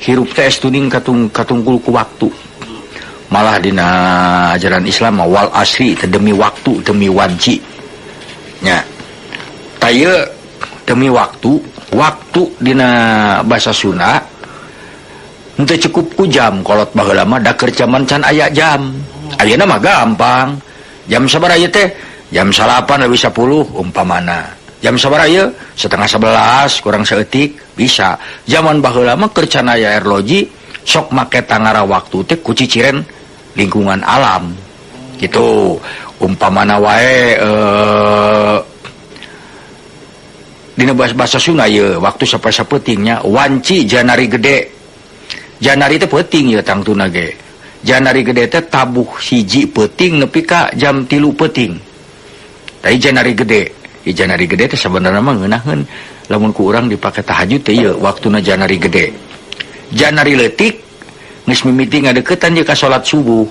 hirup teh tuning katungkul ku waktu. Malah dina ajaran Islam wal asri demi waktu demi wanci nya taya demi waktu dina bahasa Sunda henteu cukup ku jam kolot baheula mah da keur zaman can aya jam ayeuna mah gampang jam sabaraha ieu teh jam 8 lebih 10 umpamana jam sabaraha ieu 10:30 kurang saeutik bisa zaman baheula mah keur can aya arloji sok make tangara waktu teh ku ciciren lingkungan alam gitu umpamana wae dina bahasa Sunda ye waktu sampai sapetingnya wanci janari gede janari teh peuting ye tangtuna ge janari gede teh tabuh hiji peuting nepi ka jam 3 peuting tadi janari gede teh sebenarnya mah ngeunaheun lamun ku urang dipake tahajud teh ye waktuna janari gede janari leutik geus mimiti ngadeuketan jeung ka salat subuh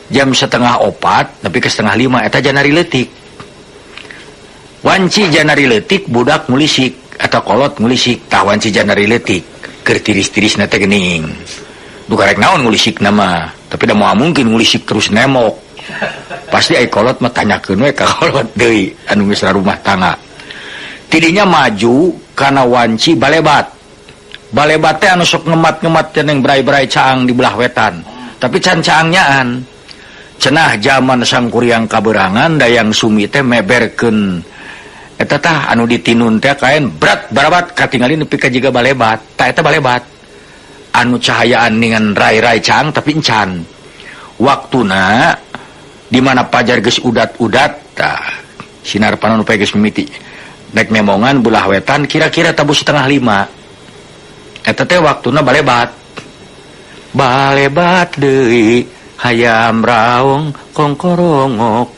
jam 3:30 tapi ke 4:30 eta janari leutik wanci janari leutik budak ngulisik atau kolot ngulisik tah wanci janari leutik keur tiris-tirisna teh geuning duh karek naon ngulisik nama tapi da moal mungkin ngulisik terus nemok pasti ai kolot mah tanyakeun we ka kolot deui anu geus rumah tangga tidinya maju kana wanci balebat teh anu sok ngemat-ngemat ceneng berai-berai caang di belah wetan tapi can caangnyaan cenah zaman sang kuryang kaberangan dayang sumi teh meberkeun eta tah anu ditinun teh kaen berat barabat katingali nepi ka jiga balebat tah eta balebat anu cahayaan ningan rai-rai caang tapi encan waktuna di mana pajar geus udat-udat tah sinar panon upaya geus mimiti dek memongan belah wetan kira-kira tabu 4:30 eta teh waktuna balebat deui hayam raong kongkorongok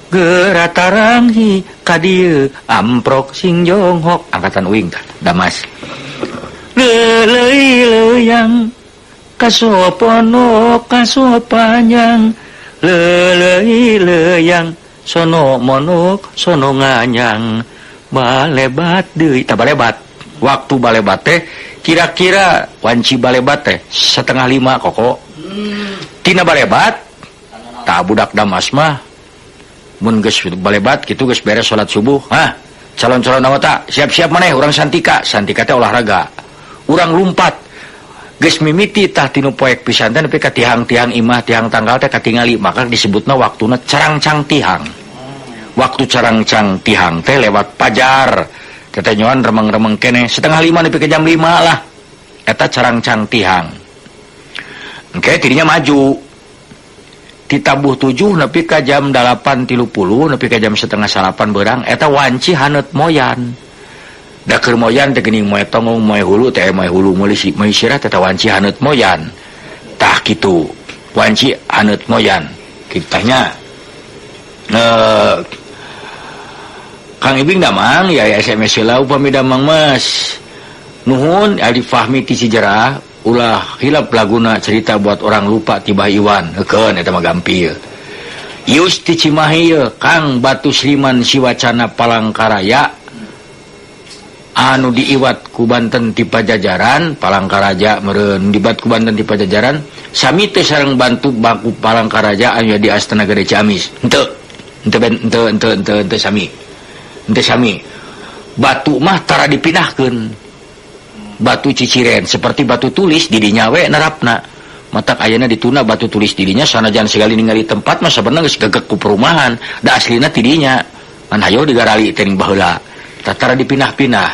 gerataranghi ka dieu amprok sing jonghok angkatan uing tah damas leuleuyang kasoponok kasopanjang leuleuyang sono monok sono nganyang balebat deui tah balebat waktu balebat teh kira-kira wanci balebat teh 4:30 koko tina balebat tak budak damas mah mun geus balebat kitu geus beres salat subuh calon-calon awata siap-siap maneh urang santika teh olahraga urang lumpat geus mimiti tah tinu poek pisan teh nepi ka tihang-tihang imah tihang tanggal teh katingali maka disebutna waktuna carangcang tihang waktu carangcang tihang teh lewat pajar ketenyoan remeng-remeng kene 4:30 nepi ke jam 5 lah eta carangcang tihang engke tidinya maju ditabuh 7 nepi ka jam 8.30 nepi ka jam 7:30 beurang eta wanci haneut moyan da keur moyan teh geuning moe tongong moe hulu teh moe hulu meuli sirah teh wanci haneut moyan tah kitu wanci haneut moyan kitanya Kang Ibing damang ya SMS heula upami damang mas nuhun adi fahmi ti sejarah ulah hilap laguna cerita buat orang lupa tiba Iwan heukeun eta mah gampil ius ti Cimahi Kang Batu Sliman Siwacana Palangkaraya anu diiwat ku Banten ti Pajajaran Palangkaraja meureun dibat ku Banten ti Pajajaran sami teh sareng bantu baku Palangkaraja anu di Astana Gede Ciamis henteu sami ente sami batu mah tara dipindahkeun batu ciciren seperti batu tulis didinya we nerapna matak ayeuna dituna batu tulis didinya sanajan segala ningali tempat mah sabenerna geus gegek ku perumahan da aslina tidinya man hayo digarali teuing baheula tara dipindah-pindah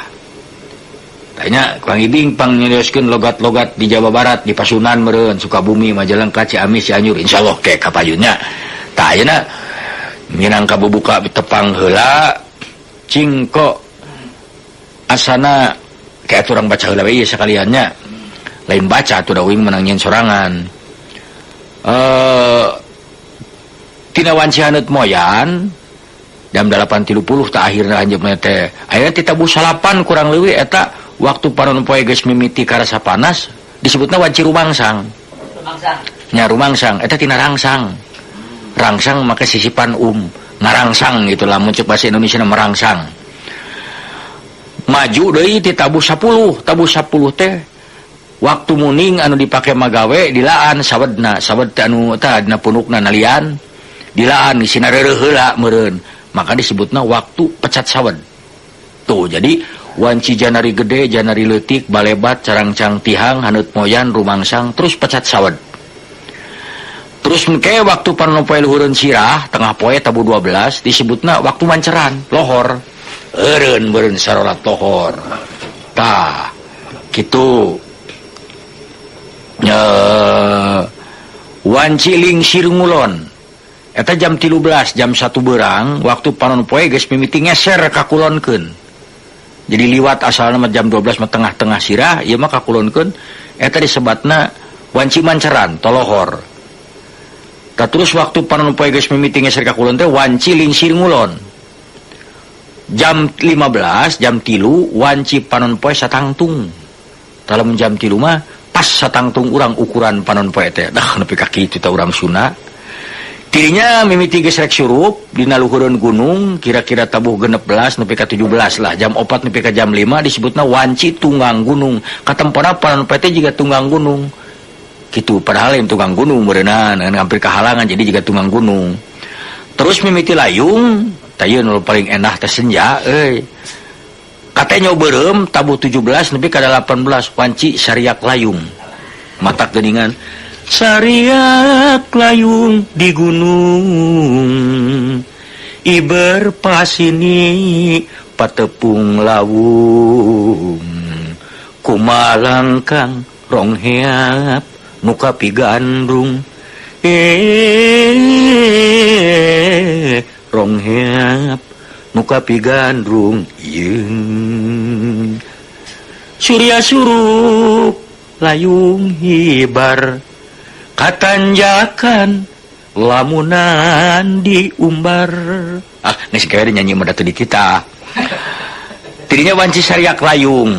tanya Kang Ibing pang nyerioskeun logat-logat di Jawa Barat di Pasunan meureun Sukabumi Majalengka Ciamis Cianjur insyaallah ke kapayunnya tah ayeuna minang kabubuka tepang heula cingko asana kayak orang baca heula we sakaliannya lain baca atuh da uing menang nyen sorangan tina wanci haneut moyan jam 8.30 tah akhirna anjeun teh aya ti tabuh 8 kurang leuwih eta waktu panon poe geus mimiti karasa panas disebutna wanci rumangsang nya rumangsang eta tina rangsang make sisipan ngarangsang gitu lah muncul bahasa Indonesia merangsang maju deui ti tabuh 10 teh waktu muning anu dipake magawe dilaan sawedna sawed anu teh dina punukna nalian dilaan isina reureuh heula meureun maka disebutna waktu pecat sawed tuh. Jadi wanci janari gede janari leutik balebat carangcang tihang haneut moyan rumangsang terus pecat sawed. Terus ke waktu panon poe luhureun sirah tengah poe tabu 12 disebutna waktu manceran lohor eureun beureun sarolat lohor tah kitu. Wanci lingsir ngulon eta jam 13 jam 1 beurang waktu panon poe geus mimiti ngeser kakulonkeun jadi liwat asalna jam 12 mah tengah-tengah sirah ieu mah kakulonkeun eta disebatna wanci manceran tolohor. Terus waktu panon poe geus mimiti ngeser kakulon teh wanci lingsir ngulon jam 15 jam 3 wanci panon poe satangtung dalam jam 3 mah pas satangtung urang ukuran panon poe teh dah nepi ka kitu teh urang Sunda tirinya mimiti geus rek surup dina luhureun gunung kira-kira tabuh 16 nepi ka 17 lah jam 4 nepi ka jam 5 disebutna wanci tunggang gunung katempona panon poe teh jiga tunggang gunung gitu padahal yang tunggang gunung berenang hampir kehalangan jadi juga tunggang gunung. Terus mimiti layung tayeun nu paling enak teh senja katanya beureum tabuh 17 nepi ka 18 wanci sariak layung matak geuningan sariak layung di gunung iber pasini patepung lawung kumalangkang rong heap muka pigandrung rong heap muka pigandrung yeung surya surup layung hibar katanjakan lamunan diumbar geus kae nyanyi mah teu di kita tirinya wanci sariak layung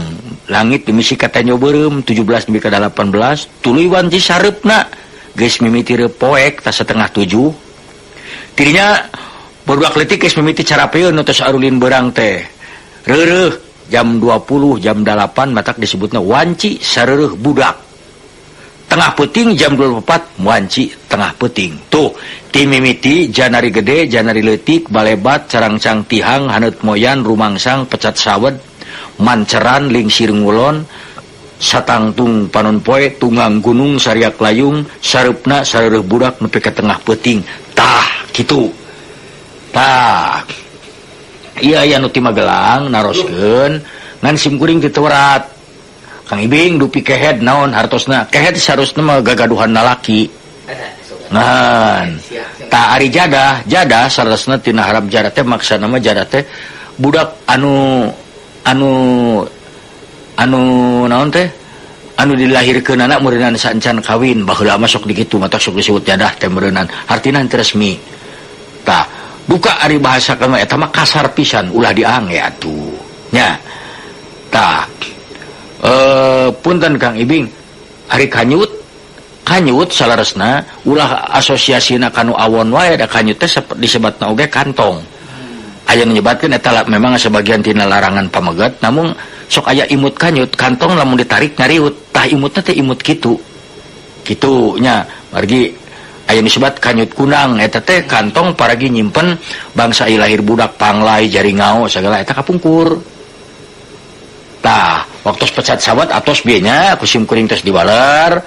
langit dimisi katanya beureum 17 nepi ka 18 tuluy wanci sareupna geus mimiti poek ta setengah 7 tirinya budak leutik geus mimiti carapeun nu tos arulin beurang teh reureuh jam 20 jam 8 matak disebutna wanci sareureuk budak tengah peuting jam 24 wanci tengah peuting tuh ti mimiti janari gede janari leutik balebat carangcang tihang haneut moyan rumangsang pecat sawed manceran lingsir ngulon satangtung panon poe tunggang gunung sariak layung sareupna sareureuk budak nepi ka tengah peuting tah kitu tah iya aya nu ti Magelang naroskeun ngan simkuring diteurat Kang Ibing dupi kehed naon hartosna kehed sarusna mah gagaduhan lalaki ngan tah ari jadah sarasna tina harap jadah teh maksana mah jadah teh budak anu naon teh anu dilahirkeun anak meureunana sancan kawin baheula mah sok dikitu mata sok disebut jadah teh meureunana hartina teu resmi tah buka ari bahasa kana eta mah kasar pisan ulah diange atuh nya tah punten Kang Ibing ari kanyut salaresna ulah asosiasina kanu awon wae da kanyut teh disebatna oge kantong aya nyebatkeun eta memang sebagian tina larangan pamegat namun sok aya imut kanyut kantong lamun ditarik ngariut tah imutna teh imut kitu nya margi aya disebut kanyut kunang eta teh kantong paragi nyimpen bangsa ilahir budak panglai jaringau segala eta kapungkur tah waktu pecat sawat atos bieu nya kusim kuring tos dibaler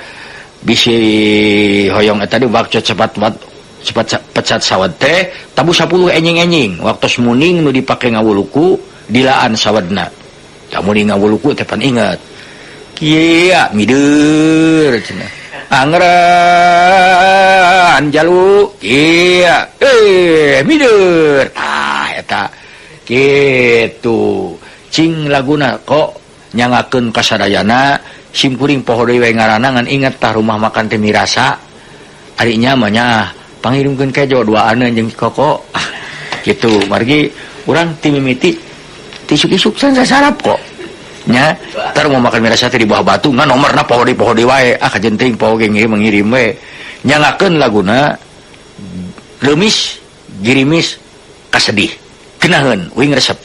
bisi hoyong eta di waktu cepat pecat sawat teh tabu 10 enjing-enjing waktu muning nu dipake ngawuluku dilaan sawadna tamu ngawuluku teh pan inget kieu mideur cenah anggeran jalu kieu mideur eta kitu cing laguna kok nyangakeun kasadayana simkuring poho deui we ngaranna ngan inget tah rumah makan teh Mirasa ari nya mah nya pangirimkeun kejo duaan jeung koko gitu margi urang ti mimiti ti isuk-isuk sarap kok nya tar mau makan Mirasa teh di bawah batu ngan nomorna poho di wae kajenting poho ge ngirim we nyangakeun laguna leumis girimis kasedih kenaheun uing resep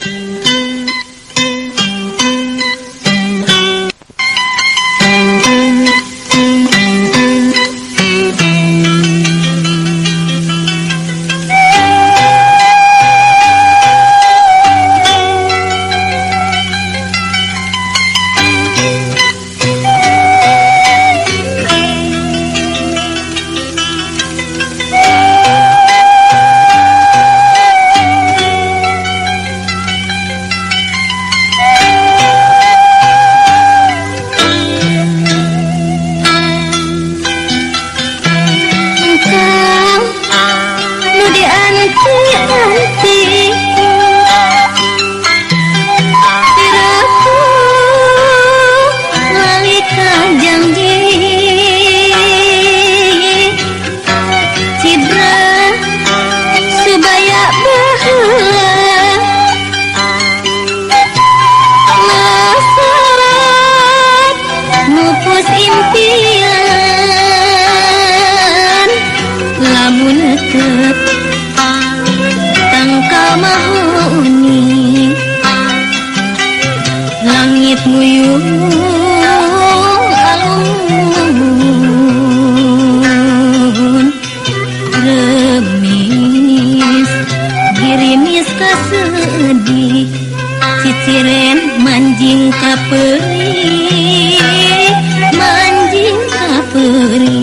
impian lamun teu tangkal mahoni langit muyung alun remis girimis kasedih ciciren manjing kaperi manjing kaperi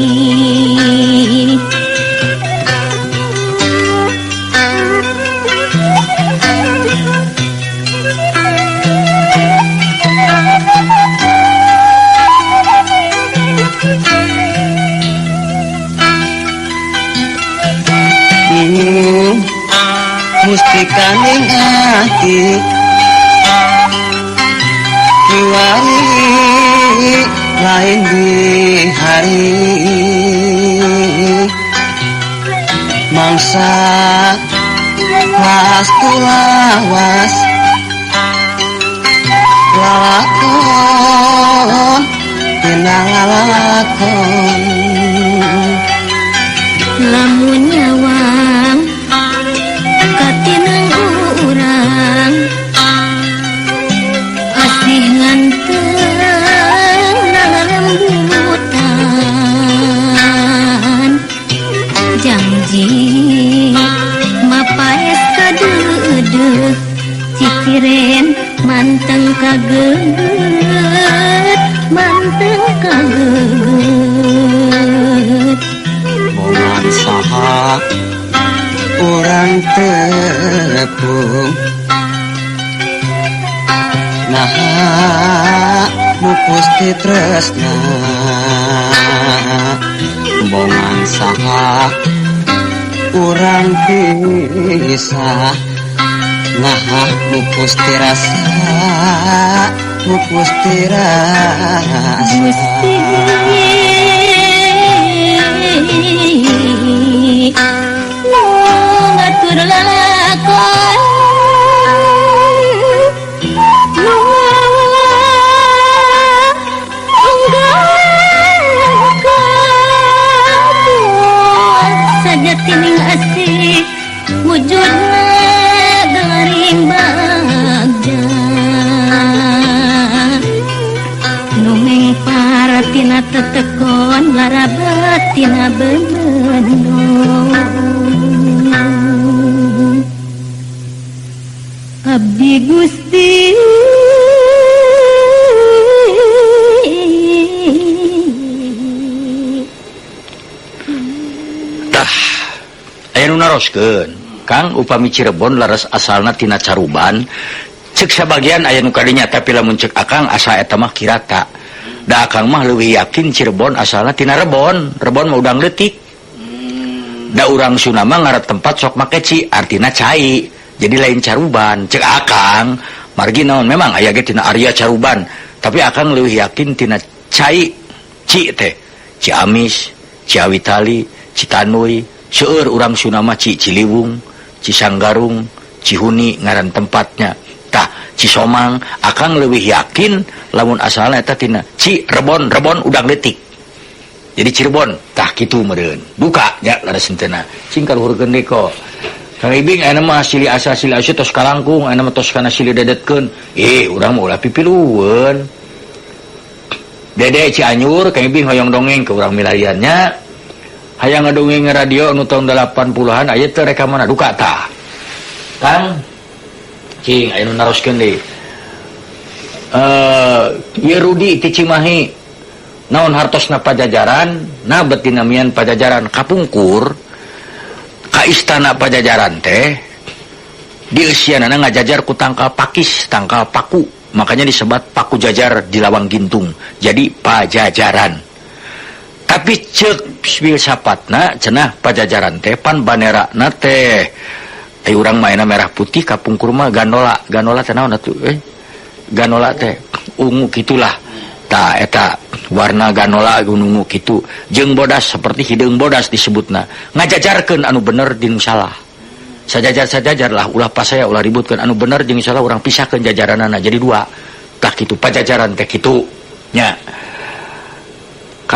mustikaning hati kiwari lain di hari mangsa lastu lawas lalakon tinang lalakon lamun nyawang katinang urang asih nganteng nalembutan janji mapaes kadeudeuh ciciren manteng kageut manteng kageut bongan saha urang tepung naha mupus ti tresna bongan saha urang pisah naha mupus ti rasa mupus ti rasa Gusti nu ngatur lalakon nu sajatining asih wujudna garing bagja nu mengparatina tetekon larabatina bebenong abdi Gusti aya nu naroskeun Kang upami Cirebon laras asalna tina Caruban cek sabagian aya nu kadinya tapi lamun cek Akang asa eta mah kirata da Akang mah leuwih yakin Cirebon asalna tina Rebon mah udang leutik da urang Sunda mah ngaran tempat sok make ci artina cai jadi lain Caruban cek Akang margi naon memang aya ge tina area Caruban tapi Akang leuwih yakin tina cai ci teh Ciamis Ciawitali Citanui seueur urang Sunda mah Ciliwung Cisanggarung Cihuni ngaran tempatnya tah Cisomang Akang leuwih yakin lamun asalna eta tina Rebon udang leutik jadi Cirebon tah kitu meureun duka nya laras henteu cing kaluhurkeun deui ko Kang Ibing aya mah silih asa tos kalangkung aya mah tos kana silih dedetkeun urang mah ulah pipilueun Dede Cianjur Kang Ibing hoyong dongeng ke urang milariannya hayang ngadongeng radio anu tahun 80-an aya teh rekaman duka tah Kang cing aya nu naroskeun deui ieu Rudi ti Cimahi naon hartosna Pajajaran na betina mian Pajajaran kapungkur ka istana Pajajaran teh di eusianana ngajajar ku tangkal pakis tangkal paku makanya disebat paku jajar di lawang gintung jadi Pajajaran tapi cek filsafatna cenah Pajajaran teh pan banerakna teh urang maena merah putih kapungkur mah ganola teh naon atuh ganola teh ungu gitulah tah eta warna ganola ungu kitu jeung bodas seperti hideung bodas disebutna ngajajarkeun anu bener jeung salah sajajar lah ulah pasaya ulah ributkeun anu bener jeung salah urang pisahkeun jajaranana jadi dua tah kitu Pajajaran teh kitu nya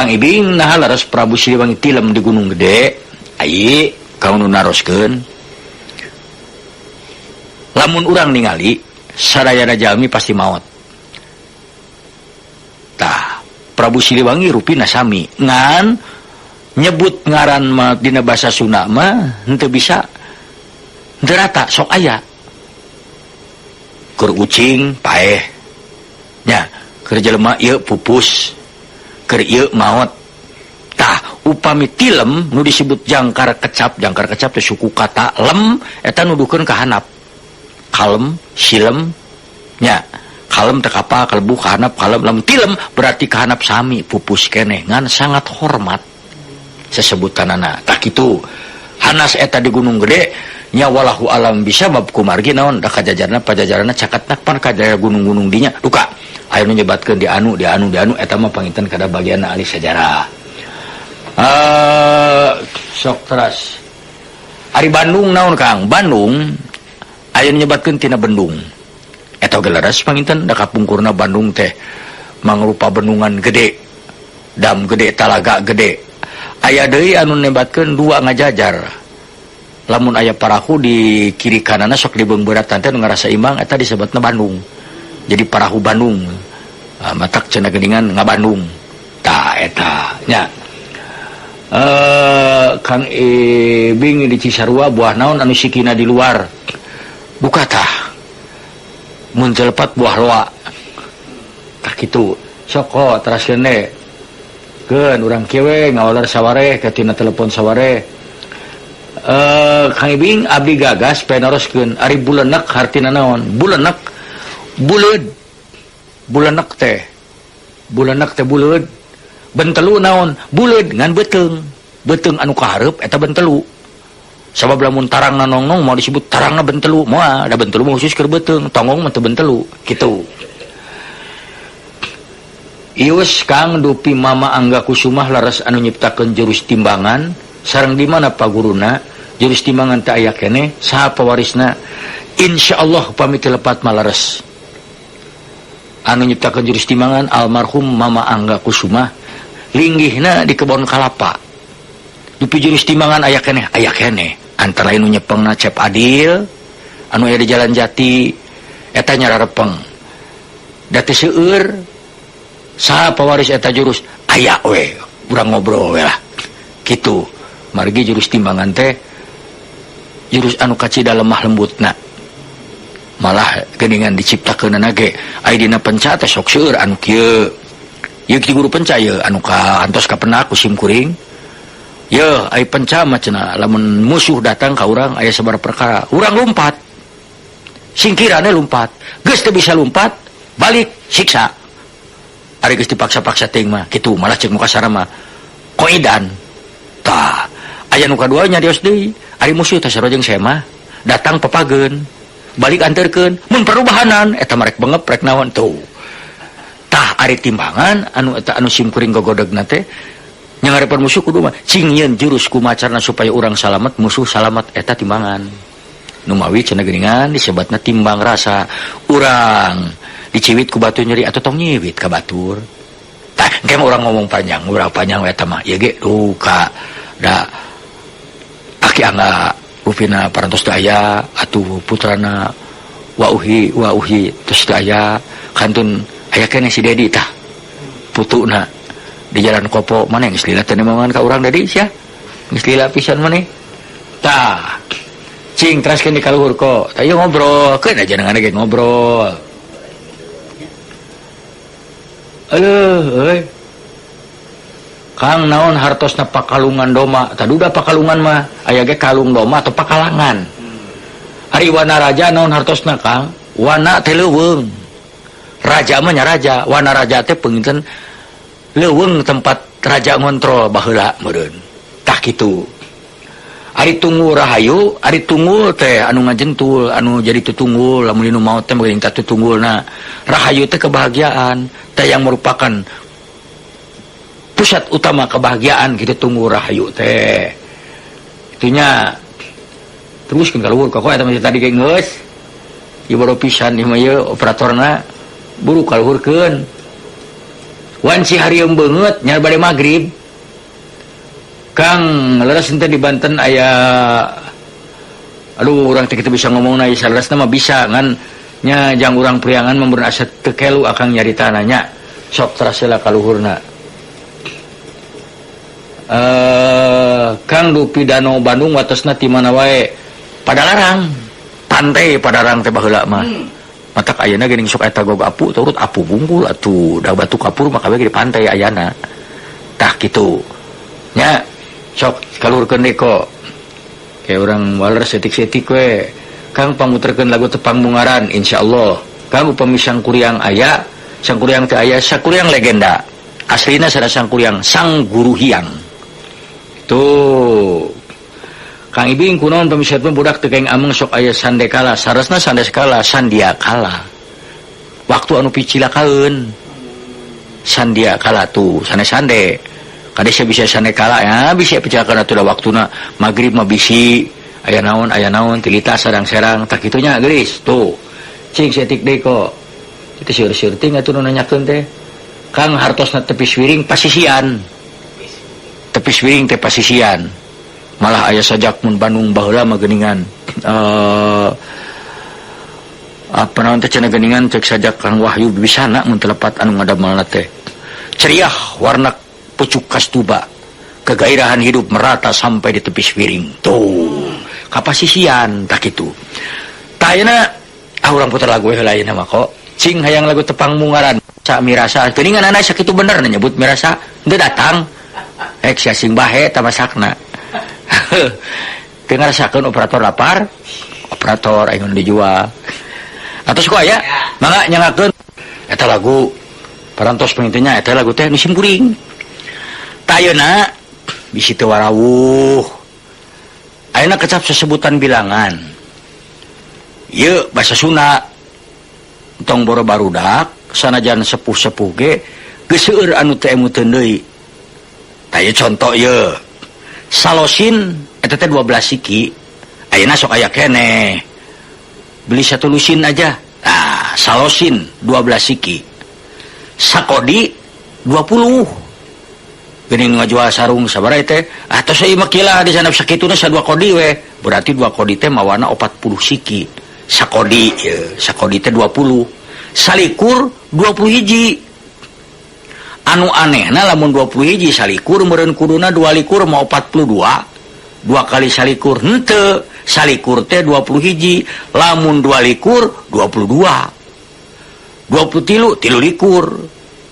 Kang Ibing nah laras Prabu Siliwangi tilem di Gunung Gede ai kamu nu naroskeun lamun urang ningali sadayana jalmi pasti maot tah Prabu Siliwangi rupina sami ngan nyebut ngaran mah dina basa Sunda mah henteu bisa henteu rata sok aya keur ucing paeh nya keur jelema ieu pupus keur ieu maot tah upami tilem nu disebut jangkar kecap teh suku kata lem eta nuduhkeun ka hanap kalem silem nya kalem teh kapal kalebu ka hanap kalem lamun tilem berarti ka hanap sami pupus keneh ngan sangat hormat sesebutanana tah kitu hanas eta di Gunung Gede nya walahu alam bisa bab kumargi naon da pajajarna cakatna pan ka gunung-gunung dinya duka aya nu nyebatkeun di anu eta mah panginten kada bagian ahli sejarah. Sok teras. Ari Bandung naon Kang? Bandung aya nu nyebatkeun tina bendung. Eta ge leres panginten da kapungkurna Bandung teh mangrupa bendungan gede. Dam gede, talaga gede. Aya deui anu nyebatkeun dua ngajajar. Lamun aya parahu di kiri kanana sok dibeungbeuratan teh nu ngarasa imbang eta disebutna Bandung. Jadi parahu Bandung matak cenah geuningan ngabandung tah eta nya Kang Ibing di Cisarua buah naon anu sikina di luar buka tah mun celepat buah loa tah kitu sok teraskeun deui keun urang kieu we ngawaler sawareh katina telepon sawareh Kang Ibing abdi gagas peneroskeun ari bulenek hartina naon bulenek bulenek teh buleud bentelu naon buleud ngan beteung anu kahareup eta bentelu sabab lamun tarangna nongnong mau disebut tarangna bentelu moal da bentelu mah khusus keur beteung tongong mah teu bentelu kitu ius Kang dupi Mama Angga Kusumah laras anu nyiptakeun jurus timbangan sareng di mana paguruna jurus timbangan teh aya keneh saha pewarisna insyaallah upami teu lepat mah laras anu nyiptakeun jurus timbangan almarhum Mama Angga Kusumah linggihna di kebon kalapa dupi jurus timbangan aya keneh antara lain nu nyepengna Cep Adil anu aya di Jalan Jati eta nyararepeng da teu seueur saha pewaris eta jurus aya we urang ngobrol we lah kitu margi jurus timbangan teh jurus anu kacida lemah lembutna malah geuningan diciptakeunana ge aya dina penca teh sok seueur anu kieu ieu ti guru penca ye anu ka antos ka penak ku sim kuring ye aya penca mah cenah lamun musuh datang ka urang aya sabar perkara urang lumpat singkirane lumpat geus teu bisa lumpat balik siksa ari geus dipaksa-paksa teuing mah kitu malah ceuk muka sara mah qaidan tah aya nu kadua nya dios deui ari musuh teh sarojeng saya mah datang pepageun balik anterkeun mun perubahanan eta marek bengep rek naon tuh tah ari timbangan anu eta anu simkuring gogodegna teh nyangarepan musuh kudu mah cing yeun jurus kumacarna supaya urang salamet musuh salamet eta timbangan nu mawi cenah geuningan disebutna timbang rasa urang diciwit ku batu nyeri atau tong nyiwit ka batur tah engke mah urang ngomong panjang urang panjang we eta mah ieu ge duka da aki angga upina parantos daya atuh putrana wauhi terus daya kantun aya keneh si Dedi tah putuna di jalan kopo mana geus lila teh nemongan ka urang Dedi sia geus lila pisan maneh tah cing teraskeun di kaluhur ko tah ieu ngobrol keun aja nangan ge ngobrol euy Kang naon hartosna pakalungan doma taduda pakalungan mah aya ge kalung doma atau pakalangan ari wana raja naon hartosna Kang wana teh leuweung raja mah nya raja wana raja teh peungitan leuweung tempat raja ngontrol baheula meureun tah kitu ari tunggul rahayu ari tunggul teh anu ngajentul anu jadi tutunggul lamun dinu maot teh meureun teh tutunggulna rahayu teh kebahagiaan teh yang merupakan pusat utama kebahagiaan kita tunggu rahayu teh itunya terus kan kalau kok eta masih tadi ge geus ieu baru pisan ieu mah ieu operatorna buru kaluhurkeun wanci harieum beungeut nya bade magrib Kang leres ente di Banten aya aduh urang teh kitu bisa ngomongna ieu salerasna mah bisa ngan nya jang urang priangan membeureun asa teu kelu akang nyarita nanya sok terasela ka luhurna Kang dupi Danau Bandung watosna ti mana wae Padalarang pantai Padarang teh baheula mah matak ayeuna geuning sok eta gog apu turut apu bungkul atuh da batu kapur mah kabeh di pantai ayana tah kitu nya sok kalurkeun deui kok kayak urang waler setik-setik we Kang pamuterkeun lagu Tepang Bungaran insyaallah Kang upami sangkuriang aya sangkuriang teh aya sakuriang legenda aslina sada sangkuriang Sang Guru Hyang tuh Kang Ibing kunaon pamisieun budak teu kaeng ameng sok aya sandekala saresna sandekala sandiakala waktu anu picilakaeun sandiakala tuh sande-sande kade bisa sandekala ya bisa picilakaeun atuh da waktuna magrib mah bisi aya naon tilita sarang-serang tak kitu nya geulis tuh cing setik deui kok kitu seueur-seueur ting atuh nu nanyakeun teh Kang hartosna tepis wiring pasisian tepis wiring teh pasisian malah aya sajak mun Bandung baheula mah geuningan apa naon teh cenah geuningan cek sajak Kang Wahyu Bisana mun telepat anu ngadamelna teh ceriah warna pucuk kastuba kegairahan hidup merata sampai di tepis wiring tuh kapasisian tak kitu tah ayeuna urang puter lagu heula ayeuna mah kok cing hayang lagu Tepang Bungaran sa mirasa geuningan ana sakitu bener nyebut mirasa henteu datang sia sing bahe ta masakna teu ngarasakeun operator lapar operator ayeuna dijual atos ku aya mangga nyangakeun eta lagu parantos pengintinya eta lagu teh nu simkuring tah ayeuna bisi teu warawuh ayeuna kecap sesebutan bilangan ieu basa Sunda tong boro barudak sanajan sepuh-sepuh ge geus seueur anu teu emuteun deui tah ieu conto ieu salosin eta teh 12 siki ayeuna sok aya keneh beli satu lusin aja nah salosin 12 siki sakodi 20 geuning ngajual sarung sabaraha teh tos ieu mah kila di sana sakituna sa 2 kodi we berarti 2 kodi teh mawana 40 siki sakodi sakodi teh 20 salikur 20 hiji anu anehna lamun 20 hiji salikur meureun kuduna 2 likur mau 42 2 kali salikur henteu salikur teh 20 hiji lamun 2 likur 22 23 likur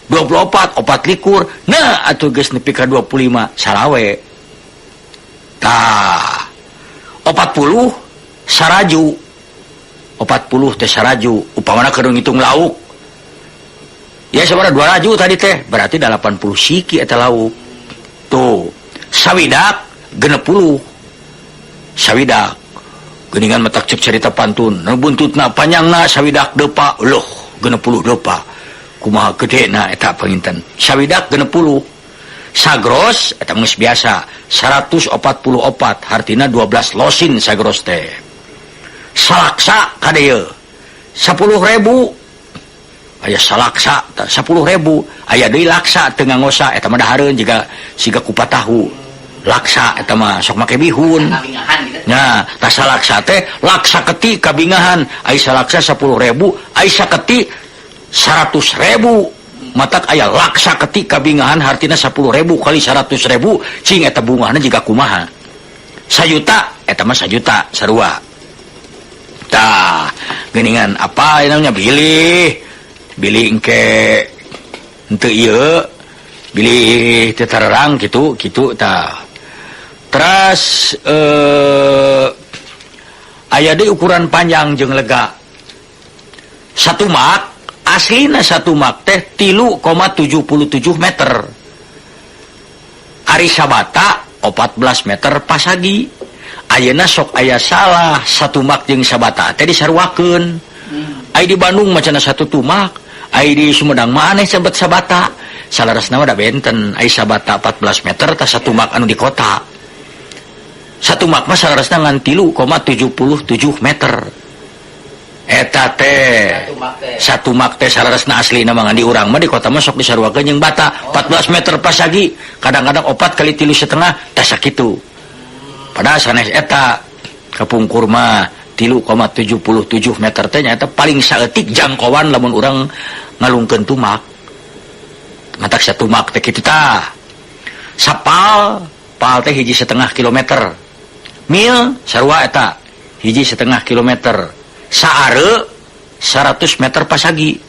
24 likur nah atuh geus nepi ka 25 salawe tah 40 saraju 40 teh saraju upamana keur ngitung lauk ya sabaraha 2 raju tadi teh berarti 80 siki eta lauk tuh sawidak 60 sawidak geuningan matak cek cerita pantun nu buntutna panjangna sawidak depa loh 60 depa kumaha gedena eta panginten sawidak 60 sagros eta geus biasa 144 hartina 12 losin sagros teh salaksa kadeu 10.000 aya salaksa 10.000 aya deui laksa teu nganggosa eta mah dahareun jiga siga kupat tahu laksa eta mah sok make bihun nya tah salaksa teh laksa keti kabingahan aya salaksa 10.000 aya saketi 100.000 matak aya laksa keti kabingahan hartina 10.000 kali 100.000 cing eta bungahna jiga kumaha 1 juta eta mah 1 juta sarua tah geuningan apa namanya bilih engke henteu ieu bilih teu tararang kitu tah teras aya deui ukuran panjang jeung lega 1 mak aslina 1 mak teh 3,77 meter ari sabata 14 meter pasagi ayeuna sok aya salah 1 mak jeung sabata teh disaruakeun ai di Bandung macana 1 tumak ai di Sumedang maneh sebet sabata salarasna mah da benten ai sabata 14 meter tah 1 mak anu di kota 1 mak mah salarasna ngan 3,77 meter eta teh satu mak teh salarasna aslina mah di urang mah di kota mah sok disaruakeun jeung bata 14 meter pasagi kadang-kadang 4 kali 3,5 tah sakitu padahal sanes eta kapungkur mah 3,77 meter teh nyaeta paling saeutik jangkauan lamun urang ngalungkeun tumak matak satumak teh kitu tah sapal pal teh 1,5 kilometer mil sarua eta 1,5 kilometer saare 100 meter pasagi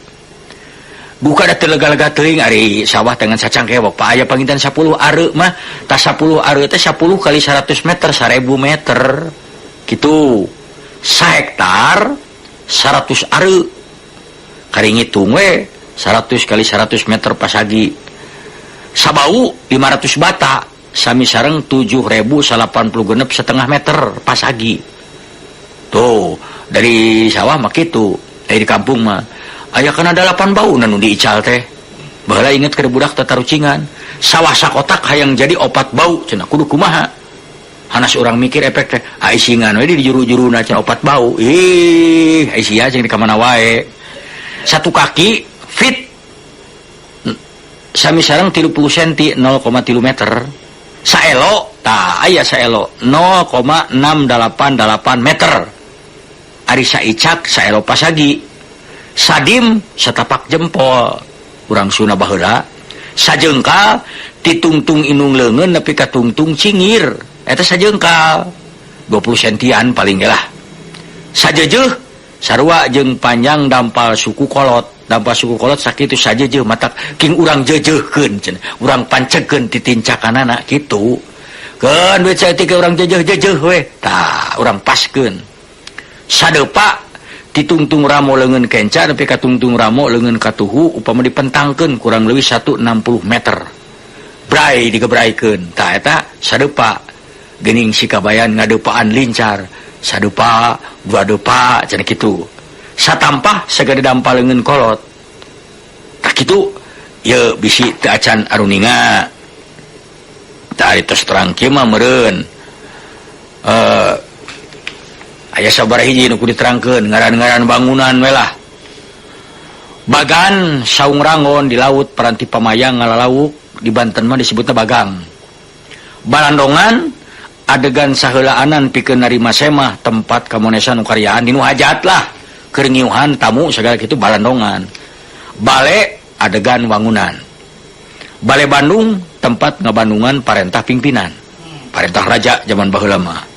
buka da telega-lega teuing ari sawah dengan sacangkewok pa aya panginten 10 are mah tah 10 are teh 10 kali 100 meter 1000 meter kitu 1 hektar 100 are kari ngitung we 100 kali 100 meter pasagi sabau 500 bata sami sareng 7.086 setengah meter pasagi tuh dari sawah mah kitu dari kampung mah aya kana 8 bau nu diical teh baheula inget keur budak tatarucingan sawah sakotak hayang jadi 4 bau cenah kudu kumaha hanas urang mikir efek teh aisingan we di juru-juruna cenah 4 bau ai sia jeung di ka mana wae satu kaki fit sami sareng 30 cm 0,3 meter saelo tah aya saelo 0,688 meter ari saicak saelo pasagi sadim setapak jempol urang Sunda baheula sajengkal ditungtung inung leungeun nepi ka tungtung cingir eta sajengkal 20 sentian paling ge lah sajeujeut sarua jeung panjang dampal suku kolot sakitu sajeujeut matak king urang jeujeuhkeun cenah urang pancegeun ti tincakanana kitu keun we saeutik urang jeujeuh we tah urang paskeun sadepa ditungtung ramo leungeun kenca nepi ka tungtung ramo leungeun katuhu upama dipentangkeun kurang leuwih 160 meter brai digebraikeun tah eta sadepa geuning sikabayan ngadepaan lincar sadepa dua depa cenah kitu satampah sagede dampal leungeun kolot tah kitu ye bisi teu acan aruninga tah ari tos terang kieu mah meureun aya sabaraha hiji nu kudu diterangkeun ngaran-ngaran bangunan we lah bagan saung rangon di laut paranti pamayang ngalalauk di Banten mah disebutna bagang balandongan adegan saheulaanan pikeun narima semah tempat kamonesan nu karyaan dinu hajat lah keur ngiuhan tamu segala kitu balandongan bale adegan wangunan bale Bandung tempat ngabandungan parentah pimpinan parentah raja zaman baheula mah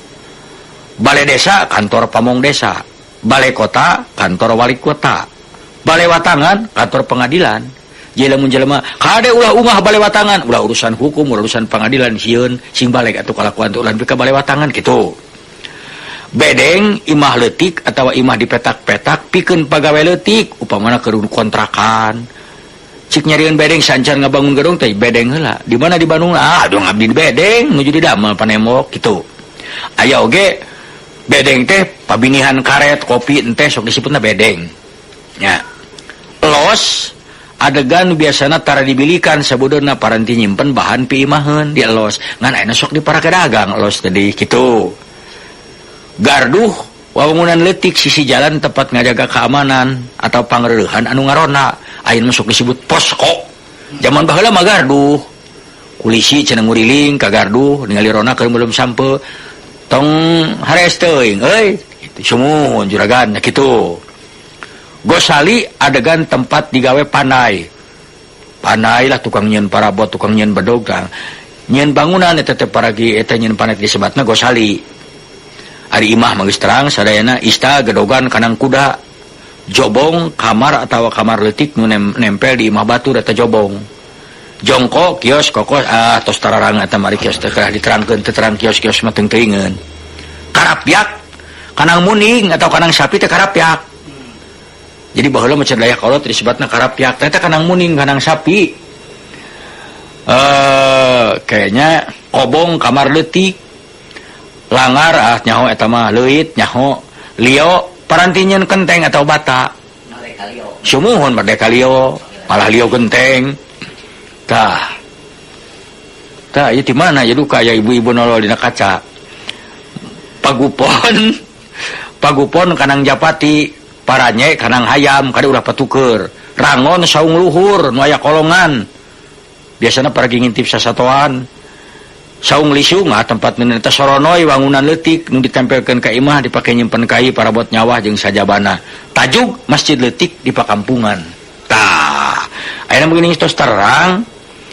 balai desa kantor pamong desa balai kota kantor wali kota balai watangan kantor pengadilan jadi lamun jelema kade ulah ungah balai watangan ulah urusan hukum ulah urusan pengadilan sieun sing balai atuh kalakuan teh ulah ka balai watangan kitu bedeng imah leutik atawa imah di petak-petak pikeun pagawe leutik upamana keur kontrakan cik nyarieun bedeng sancan ngabangun gedung teh bedeng heula di mana di Bandung aduh ngabdi di bedeng nuju di damel panemok kitu aya oge bedeng teh pabinihan karet kopi teh sok disebutna bedeng nya los adegan biasana tara dibilikan sabudeurna paranti nyimpen bahan piimaheun di los ngan ayeuna sok dipara dagang los tadi kitu garduh wawangunan leutik sisi jalan tempat ngajaga keamanan atau pangreueuhan anu ngarona ayeuna sok disebut posko zaman baheula mah garduh kulisi cenah nguriling ka garduh ningali rona keur belum sampe tong hares teuing euy sumuhun juragan kitu gosali adegan tempat digawe pandai lah tukang nyieun parabot tukang nyieun bedog nyieun bangunan eta teh paragi eta nyieun panet disebutna gosali ari imah mah geus terang sadayana ista gedogan kanang kuda jobong kamar atawa kamar leutik nu nempel di imah batu eta jobong jongko kios kokos tos tararang eta mari kios teh keur diterangkeun teu terang kios-kios mah teu teuingeun karapyak kanang muning atau kanang sapi teh karapyak jadi baheula mah Dayak kolot disebutna karapyak teh kanang muning kanang sapi kayaknya kobong kamar leutik langar nyaho eta mah leuit nyaho lio paranti nyieun kenteng atau bata sumuhun merdeka lio malah lio genteng tah ieu di mana ya duka ya ibu-ibu nolol dina kaca pagupon kanang japati paranye kanang hayam kada ulah patuker rangon saung luhur nu aya kolongan biasana pergi ngintip sasatoan saung lisung tempat neta soronoy wangunan leutik nu ditempelkeun ka imah dipake nyimpen kai parabot nyawa jeung sajabana tajuk masjid leutik di pakampungan tah ayeuna begini tos terang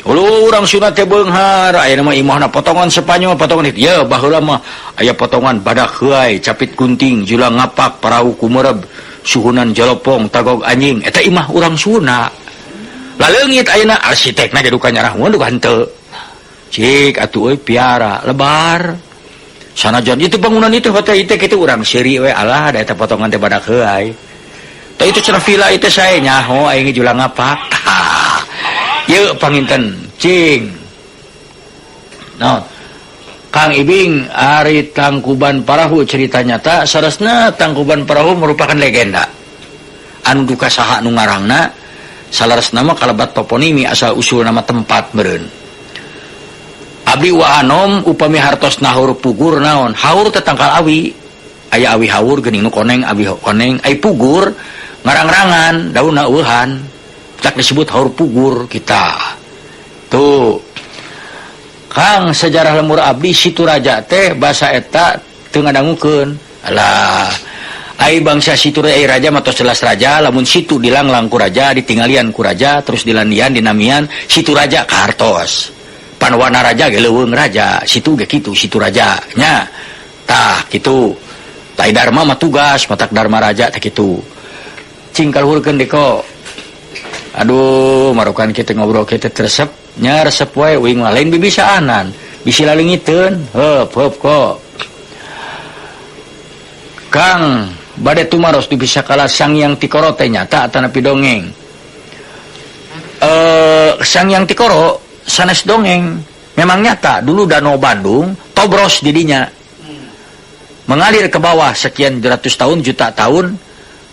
urang sunat teh beunghar ayeuna mah imahna potongan Spanyol potongan itu ya baheula mah aya potongan badak heuai capit gunting jula ngapak parahu kumeureb suhunan jalopong tagog anjing eta imah urang Sunda laleungit ayeuna arsitekna jadi nyarah mun duka henteu cik atuh euy piara lebar sanajan itu bangunan itu hotel itu kitu urang seuri we alah da eta potongan teh badak heuai tah itu cenah villa itu sae nyaho aing jula ngapak yeuh panginten cing naon Kang Ibing ari Tangkuban Parahu cerita nyata saresna Tangkuban Parahu merupakan legenda anu duka saha nu ngarangna salaresna mah kalebat toponimi asal usul nama tempat meureun abdi wa anom upami hartos nahur pugur naon haur teh tangkal awi aya awi haur geuning nu koneng abi koneng ai pugur ngarang-rangan daunna eueuhan tak disebut haur pugur kita tuh Kang sejarah lemur abdi situ raja teh basa eta teu ngadangukeun alah ai bangsa situ raja matos jelas raja lamun situ dilanglang ku raja ditinggalian ku raja terus dilandian dinamian situ raja kartos panwana raja ge leuweung raja situ ge kitu situ raja nya tah kitu tai dharma mah tugas matak dharma raja teh kitu cing kaluhurkeun deko aduh marukan kita ngobrol kita resep nya resep wae uing lain bibisaanan bisi lalingiteun heup kok Kang bade tumaros di bisa kala Sang Hyang Tikoro teh nyata atanapi dongeng Sang Hyang Tikoro sanes dongeng memang nyata dulu Danau Bandung tobros didinya mengalir ke bawah sekian ratus tahun juta tahun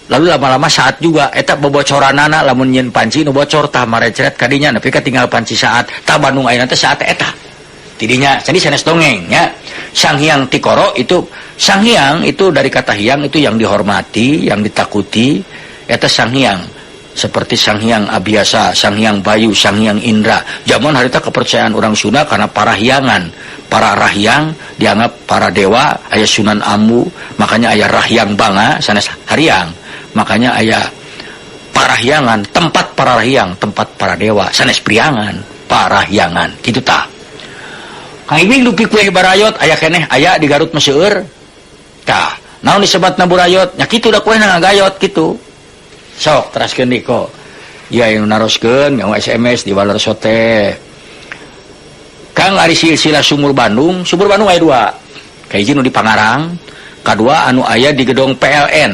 lalu lama-lama saat juga eta bobocoranana lamun nyeun panci nu bocor tah marecret kadinya nepi ka tinggal panci saat tah Bandung ayeuna teh saat eta tidinya jadi sanes dongeng nya Sang Hyang Tikoro itu Sang Hyang itu dari kata hyang itu yang dihormati yang ditakuti eta Sang Hyang seperti Sang Hyang Abiasa Sang Hyang Bayu Sang Hyang Indra zaman harita kepercayaan orang Sunda karena para hyangan para rahyang dianggap para dewa aya Sunan Ambu makanya aya rahyang banga sanes haryang makanya aya parahyangan tempat para rahyang tempat para dewa sanes priangan parahyangan kitu tah Kang Ibing dupi kue barayot aya keneh aya di Garut Meseur tah naon disebatna burayot nya kitu da kuehna ngagayot kitu sok teraskeun diko ya anu naroskeun ngau SMS di Walorso teh Kang ari silsilah Sumur Bandung aya dua kahiji nu di Pangarang kadua anu aya di gedung PLN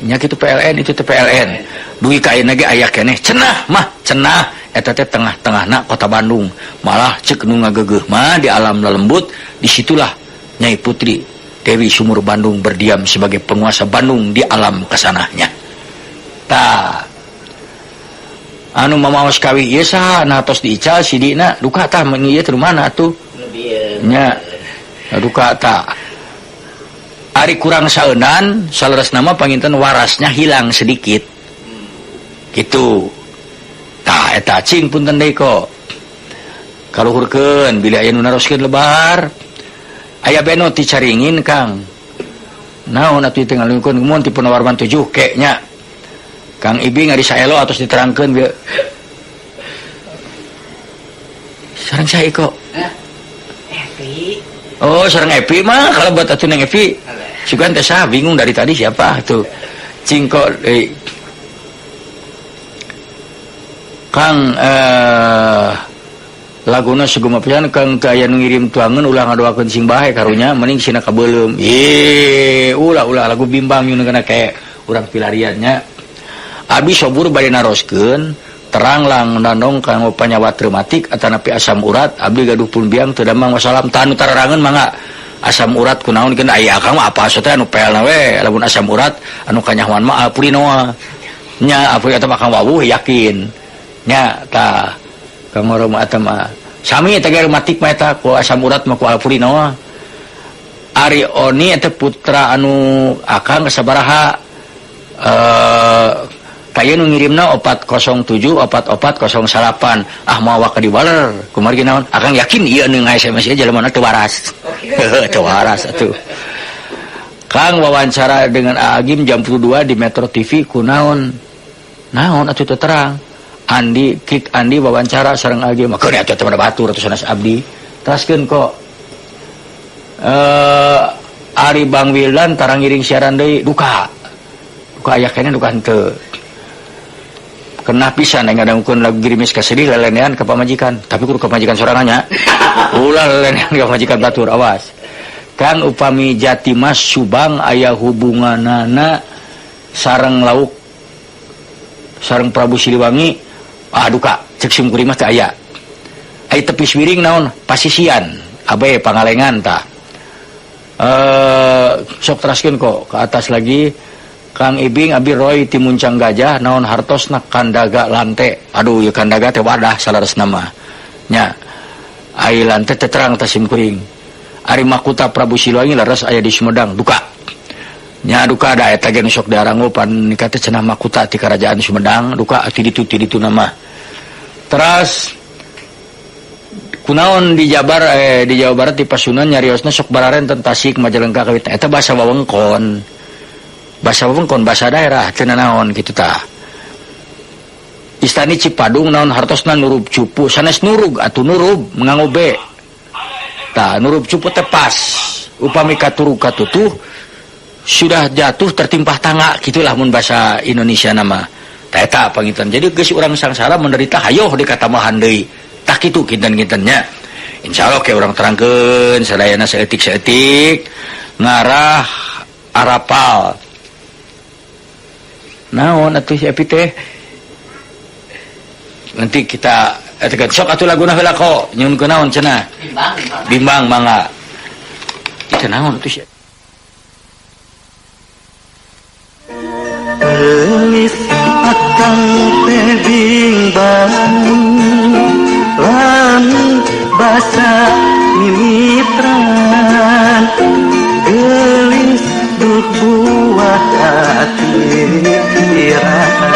nya kitu PLN itu teh PLN dugi ka ayeuna ge aya keneh cenah eta teh tengah-tengahna kota Bandung malah ceuk nu ngageugeuh mah di alam lelembut disitulah Nyai Putri Dewi Sumur Bandung berdiam sebagai penguasa Bandung di alam kesanahnya tah anu mamaos kawi ieu saha nah tos diical sidina duka tah mun ieu teh mana atuh nya duka tah ari kurang saeunan saleresna mah panginten warasnya hilang sedikit gitu tah eta cing punten deui ko kaluhurkeun bila aya nu naroskeun lebar aya beno ti caringin Kang naon atuh teh ngalungkeun mun ti Punawarman 7 ke nya Kang Ibing ari saelo atos diterangkeun bieu sareng sae kok Epi oh sareng Epi mah kalebat atuh neng Epi sugan teh sah bingung dari tadi siapa tuh cingko Kang laguna seguma pisan Kang aya nu ngirim tuangeun ulah ngadoakeun sing bae karunya mending sina kabeulem ulah lagu bimbang yun kana kayak urang pilariannya abi sobur bade naroskeun terang lang nandong kanggo panyawat reumatik atanapi asam urat abdi gaduh pun biang teu damang wasalam tanu tararangeun mangga asam urat kunaon keun aya akang mah apa teh anu pelna we lamun asam urat anu kanyahoan mah apurinoa nya apuri eta mah kang wawuh yakin nya tah kang mah eta mah sami eta ge reumatik mah eta ku asam urat mah ku apurinoa Ari Oni eta putra anu akang sabaraha kayak nu ngirimna 407 4408 mau awak di baler kumaha naon akang yakin ieu nu SMS aja lemana teu waras teu waras atuh Kang wawancara dengan Agim jam 2 di Metro TV kunaon atuh teu terang Andi wawancara sareng Agim maka atuh teh batur atuh sanes abdi teraskeun kok Ari Bang Wildan tarang ngiring siaran deui duka aya kene duka henteu kena pisan yang ngadangkeun lagu girimis ka sedih lelenean ka pamajikan tapi kudu ka pamajikan sorangannya ulah lelenean ka pamajikan batur awas Kang upami jati mas subang aya hubunganana sareng lauk sareng Prabu Siliwangi duka cek simkuring mah teu aya ai tepis wiring naon pasisian abe pangalengan tah sok teraskeun kok ke atas lagi Kang Ibing Abi Roy Timuncang Gajah naon hartosna kandaga lante aduh ya kandaga teh wadah salaresna mah nya ai lante teh terang teh simkuring ari makuta Prabu Siliwangi laras aya di Sumedang duka nya duka da eta ge nu sok diarangu pan nikah teh cenah makuta ti kerajaan Sumedang duka ti ditu nama teras kunaon di Jawa Barat di Pasunan nyariosna sok bararen teu Tasik Majalengka kawit eta bahasa wewengkon bahasa daerah cenah naon kitu tah Istani Cipadung naon hartosna nurub cupu sanes nurug atuh nurub nganggo be tah nurub cupu teh pas upami katurug katutuh sudah jatuh tertimpah tangga gitulah mun bahasa Indonesia nama tah eta pangitan jadi geus urang sangsara menderita hayo dikatamahan deui tah kitu kinten-kintennya insyaallah ke urang terangkeun sadayana saeutik ngarah arapal naon atuh si Epi teh nanti kita tekan sok atuh laguna heula ko nyun ke naon cenah bimbang mangga teh naon atuh si Gelis akang teh bimbang lamun basa mimitran gelis duh buah hati iraha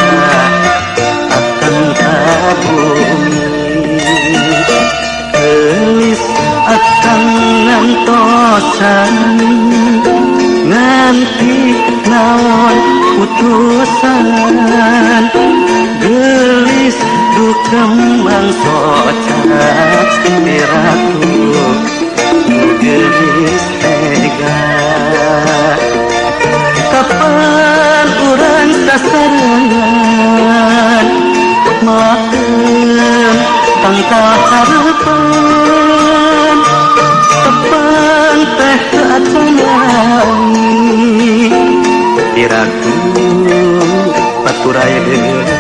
akan kabumi gelis akan ngantosan nganti naon putusan gelis duh kembang socat piraku gelis tega kapan urang sasarangan maem tangka harapan kapan teh keacanani tiraku paturaya deui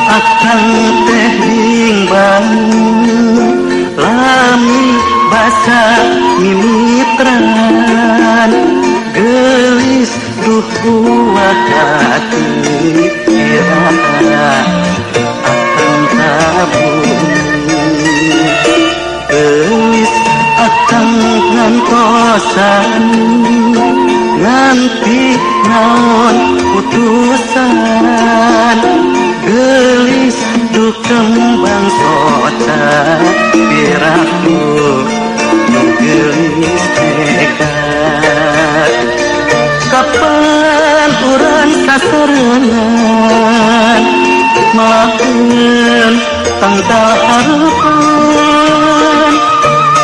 akang teh bimbang lami basa mimitran gelis duh buah hati iraha akang kabumi gelis akang ngantosan nganti naon putusan gelis duh kembang socat piraku gelis tega kapan urang sasarangan maafkeun tangta harapan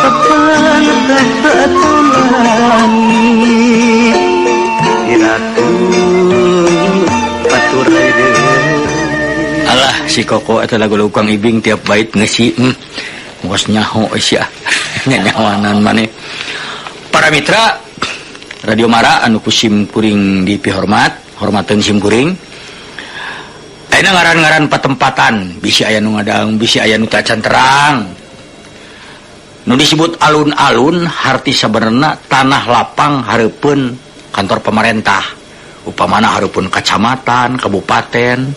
kapan teh keacanani piraku paturai deui alah si Koko eta lagu-lagu Kang Ibing tiap bait ngeusi mos nyaho sia nyawanan maneh para mitra Radio Mara anu kusim kuring hormateun sim kuring ayeuna ngaran-ngaran patempatan bisi aya nu ngadang bisi aya nu tacan terang nu disebut alun-alun harti sabenerna tanah lapang hareupeun kantor pemerintah upamana hareupeun kacamatan kabupaten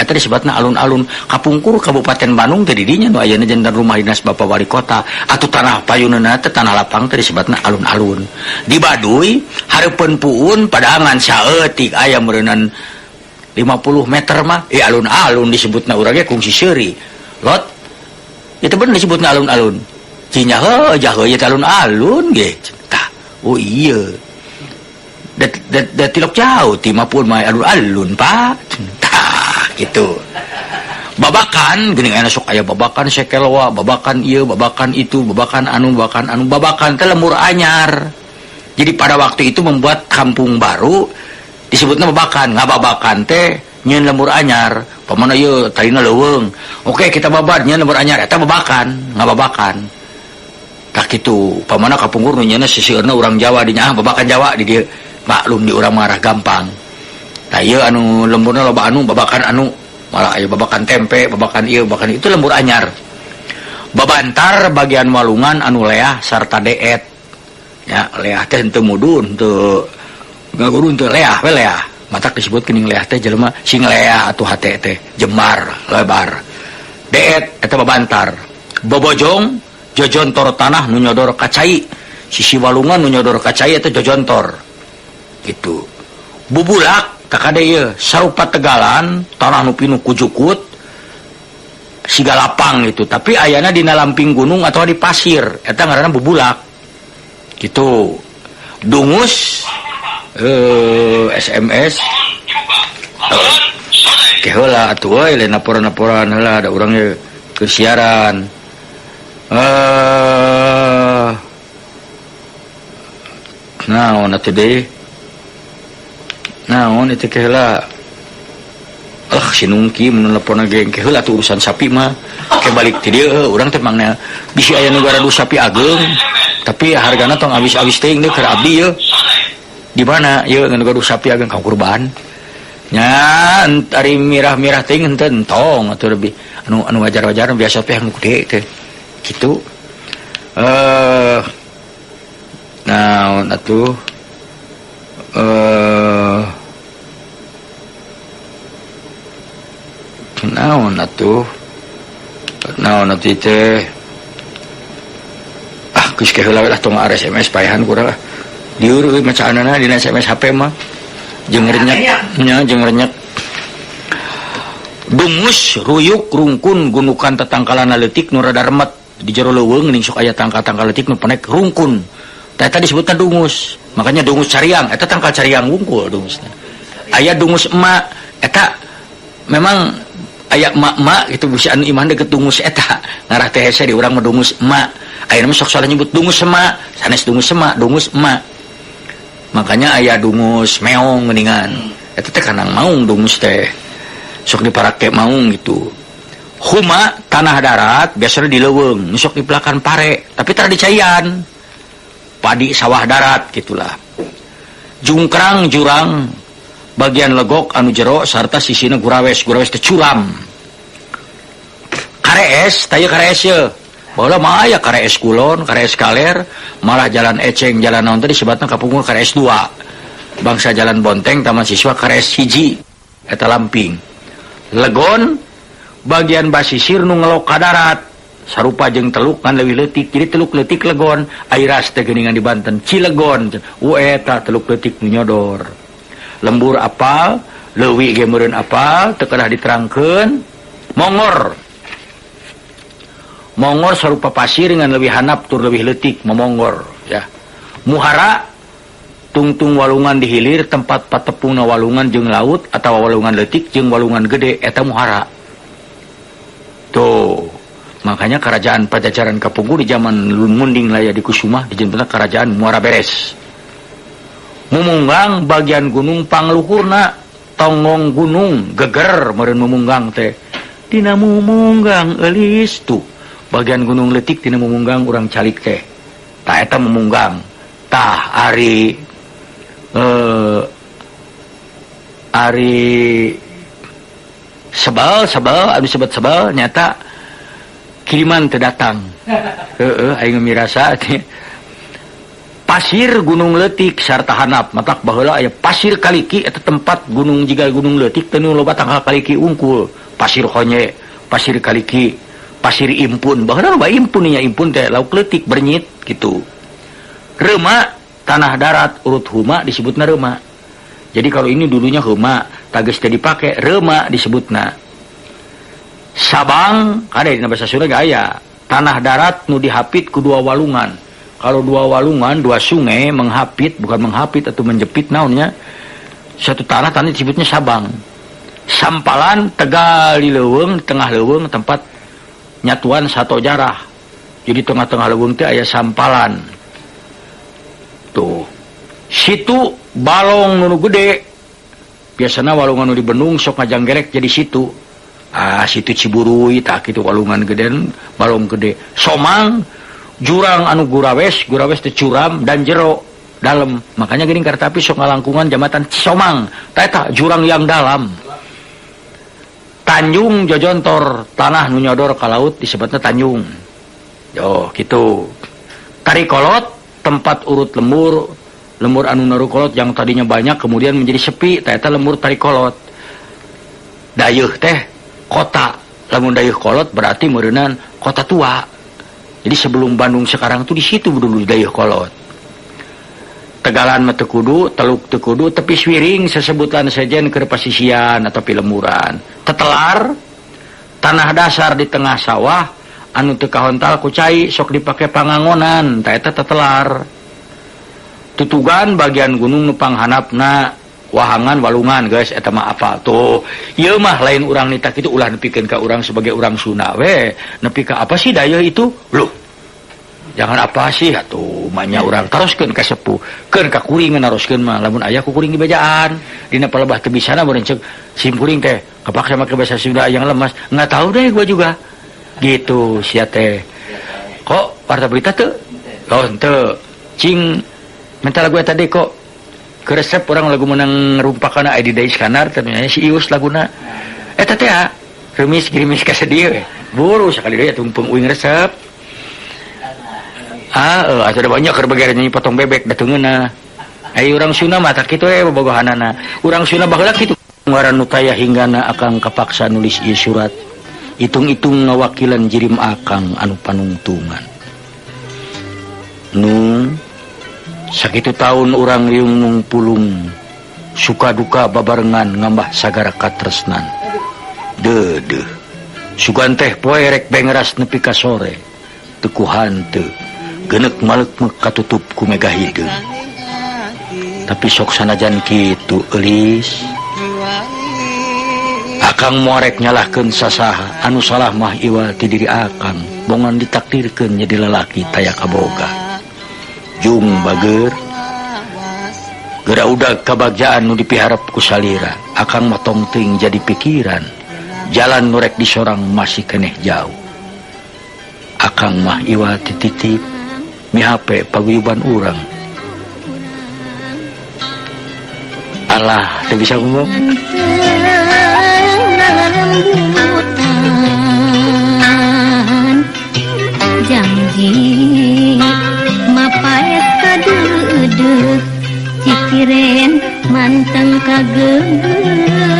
eta disebutna alun-alun. Kapungkur Kabupaten Bandung teh di dinya nu ayeuna jantan rumah dinas Bapak Wali Kota atuh tanah payunna teh tanah lapang teh disebutna alun-alun. Di Baduy hareupeun puun padangan saeutik aya meureunnan 50 meter mah alun-alun disebutna urang ge kungsi seuri lot itu bener disebutna alun-alun cinya heuh heuh teh alun-alun ge tah oh iya da tilok jauh ti mah pun mah alun-alun Pak tah gitu. Babakan geuning aya sok aya babakan sekelwa babakan ieu babakan itu babakan anu babakan teh lembur anyar. Jadi pada waktu itu membuat kampung baru disebutnya babakan. Ngababakan teh nyeun lembur anyar pamana ieu talina leuweung oke kita babat nyeun lembur anyar eta babakan ngababakan tak kitu pamana kapungkur nu nyeunna sisieurna urang Jawa dinya babakan Jawa di dieu maklum di urang marah gampang tah ieu anu lemburna loba anu babakan anu malah aya babakan tempe babakan ieu babakan itu lembur anyar. Babantar bagian walungan anu leah sarta deet ya leah teh henteu mudun teu gagurun teu leah we leah matak disebut geuning leah teh jelema sing leah atuh hate teh jembar lebar. Deet eta babantar. Bobojong jojontor tanah nu nyodor ka cai sisi walungan nu nyodor ka cai eta jojontor gitu. Bubulak kakade ieu sarupa tegalan tanah nu pinu kujukut siga lapang gitu tapi ayana dina lamping gunung atau di pasir eta ngaranna bubulak gitu. Dungus SMS heula atuh we lain laporan-laporan heula ada urang ge keur siaran naon atuh deui naon itu heula si nungki mun nelpon ge heula atuh urusan sapi mah ke balik ti dieu urang teh mangna bisi aya nu garadu sapi ageung tapi hargana tong awis-awis teuing deui keur abdi yeuh di mana yeuh nu garadu sapi ageung ka kurban nya ari mirah-mirah teuing henteu entong atuh lebih anu wajar-wajar biasa teh anu gede teh kitu. Naon atuh naon atuh teh geus ke heula lah tong SMS paehan kurang dieur macaanana dina SMS HP mah jeung renyek nya jeung renyek. Dungus ruyuk rungkun gunukan tatangkalana leutik nu rada remet di jero leuweung geuning sok aya tangkal-tangkal leutik nu penek rungkun tah eta disebutna dungus. Makanya dungus cariang eta tangkal cariang wungkul dungusna. Aya dungus emak eta memang aya emak-emak gitu bisa anu iman deket dungus eta ngarah teh hese di urang mah dungus emak ayeuna mah sok salah nyebut dungus emak sanes dungus emak dungus emak. Makanya aya dungus meong geuningan eta teh kanang maung dungus teh sok diparake maung gitu. Huma tanah darat biasanya di leuweung sok di belakan pare tapi tara dicaian padi sawah darat gitulah. Jungkrang jurang bagian legok anu jero sarta sisina gurawes teh curam. Karees taya karees ye baheula mah aya karees kulon karees kaler malah jalan eceng jalan naon teh disebutna kapungkur karees 2 bangsa jalan bonteng taman siswa karees 1 eta lamping. Legon bagian basisir nu ngelok ka darat sarupa jeung teluk kan leuwih leutik jadi teluk leutik legon airas teh geuningan di Banten Cilegon eta teluk leutik nu nyodor. Lembur apal leuwih ge meureun apal teu kedah diterangkeun. Mongor sarupa pasir ngan leuwih hanap tur leuwih leutik momongor ya. Muhara tungtung walungan di hilir tempat patepungna walungan jeung laut atawa walungan leutik jeung walungan gede eta muhara. Tuh makanya kerajaan Pajajaran kapungkur di zaman Munding Laya di Kusuma dijenengan kerajaan Muara Beres. Mumunggang bagian gunung pangluhurna tonggong gunung geger meureun mumunggang teh dina mumunggang eulis tuh bagian gunung leutik dina mumunggang urang calik teh tah eta mumunggang tah ari sebal anu sebet sebal nyata kiriman teu datang. Aing mirasa pasir gunung leutik sarta hanap matak baheula aya pasir kaliki eta tempat gunung jiga gunung leutik teu loba tangkal kaliki ungkul pasir honye pasir kaliki pasir impun baheula loba impun nya impun teh lauk leutik bernyit gitu. Reuma tanah darat urut huma disebutna reuma. Jadi kalau ini dulunya huma tages teh dipake reuma disebutna. Sabang ada di bahasa Sunda aya tanah darat nu dihapit ku dua walungan. Kalau dua walungan, dua sungai menghapit, bukan menghapit atau menjepit naonnya. Satu tanah disebutnya Sabang. Sampalan tegal di leuweung, tengah leuweung tempat nyatuan sato jarah. Jadi tengah-tengah leuweung teh aya sampalan. Tuh. Situ balong nu gede. Biasana walungan nu di Bendung sok ngajanggerek jadi situ. Situ Ciburuy tah kitu walungan gedean, balong gede. Somang jurang anu gurawes teh curam dan jero dalam, makanya geuning kareta api sok ngalangkungan jambatan Somang tah eta jurang yang dalam. Tanjung Jojontor tanah nu nyodor ka laut disebutna Tanjung. Yo kitu. Tarikolot tempat urut lemur anu narukolot yang tadinya banyak kemudian menjadi sepi tah eta lemur Tarikolot. Dayeuh teh kota, lamun dayeuh kolot berarti meureunnan kota tua. Jadi sebelum Bandung sekarang tuh di situ dulu dayeuh kolot. Tegalan mah teu kudu, Teluk teu kudu, tepi Swiring sesebutan sejen keur pasisian atau pilemuran. Tetelar tanah dasar di tengah sawah anu teu kahontal ku cai sok dipake pangangonan, tah eta tetelar. Tutugan bagian gunung nu panghanapna wahangan walungan guys eta mah apa tuh. Ieu mah lain urang nita kitu ulah nepikeun ka urang sebagai urang Sunda we. Nepi ka apa sih dayeuh itu? Loh. Jangan apa sih atuh manya urang taroskeun ka sepuh. Keun ka kuring naroskeun mah lamun aya ku kuring di bejaan. Dina palebah teu bisana meureun ceuk sim kuring teh kepaksa make bahasa Sunda yang lemas. Enggak tahu deh gua juga. Gitu sia teh. Kok warta berita teu? Oh henteu. Cing mental gue tadi kok keresep orang lagu menang rumpakana Edi Dai Iskandar ternyata si Ius laguna eta teh gerimis ka sedieu buru sakali deui tumpeng uing resep ada banyak keur bagere nyanyi potong bebek datungeunna ai urang Sunda mah tak kitu bobogohanana urang Sunda baheula kitu ngaran nu taya hinggana akang kapaksa nulis ieu surat itung-itung ngawakilan jirim akang anu panungtungan nu sakitu tahun urang riung nung pulung suka duka babarengan ngambah sagara katresnan dedeh sugan teh poe rek bengeras nepi ka sore teu hanteu geuneuk maleuk katutup ku mega hideung tapi sok sanajan kitu eulis akang moarek nyalahkeun sasaha anu salah mah iwal ti diri akang bongan ditakdirkeun jadi lalaki taya kaboga jung bager geura udag kabagjaan nu dipiharep ku salira akang mah tong teuing jadi pikiran jalan nu rek disorang masih keneh jauh akang mah iwa tititip mihape paguyuban urang alah teu bisa ngomong janji mapaes kadeudeuk cikiren manteng kageut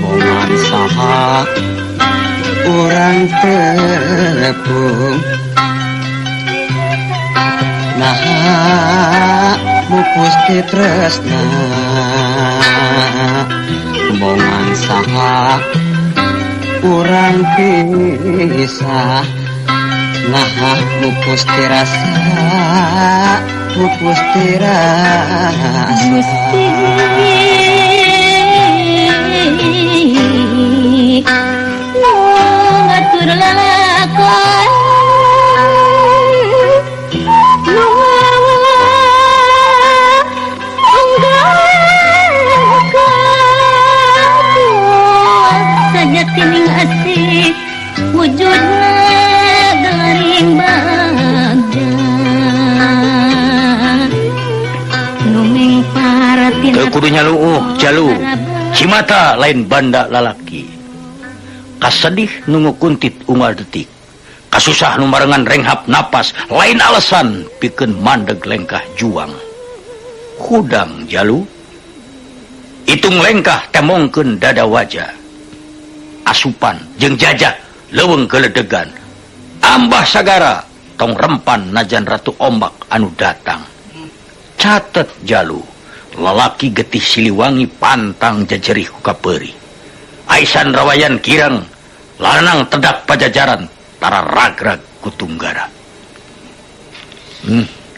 Bongan saha urang tepung naha mupus ti tresna bongan saha urang pisah naha mupus ti rasa mupus ti rasa Gusti nu ngatur lalakon nu saja tining asih wujudna garing bagda numing paratin teu kudu nyaluuh jalu Cimata lain banda lalaki. Kasedih nunggu kuntit ungal detik. Kasusah nu marengan renghap napas, lain alasan pikeun mandeg lengkah juang. Hudang jalu itung lengkah temongkeun dada wajah. Asupan jeung jajah leuweung geledegan. Ambah sagara tong rempan najan ratu ombak anu datang. Catet jalu lalaki getih Siliwangi pantang jajerih ku kapeuri. Aisan rawayan kirang lanang tedak pajajaran tara ragrag ku Tunggara.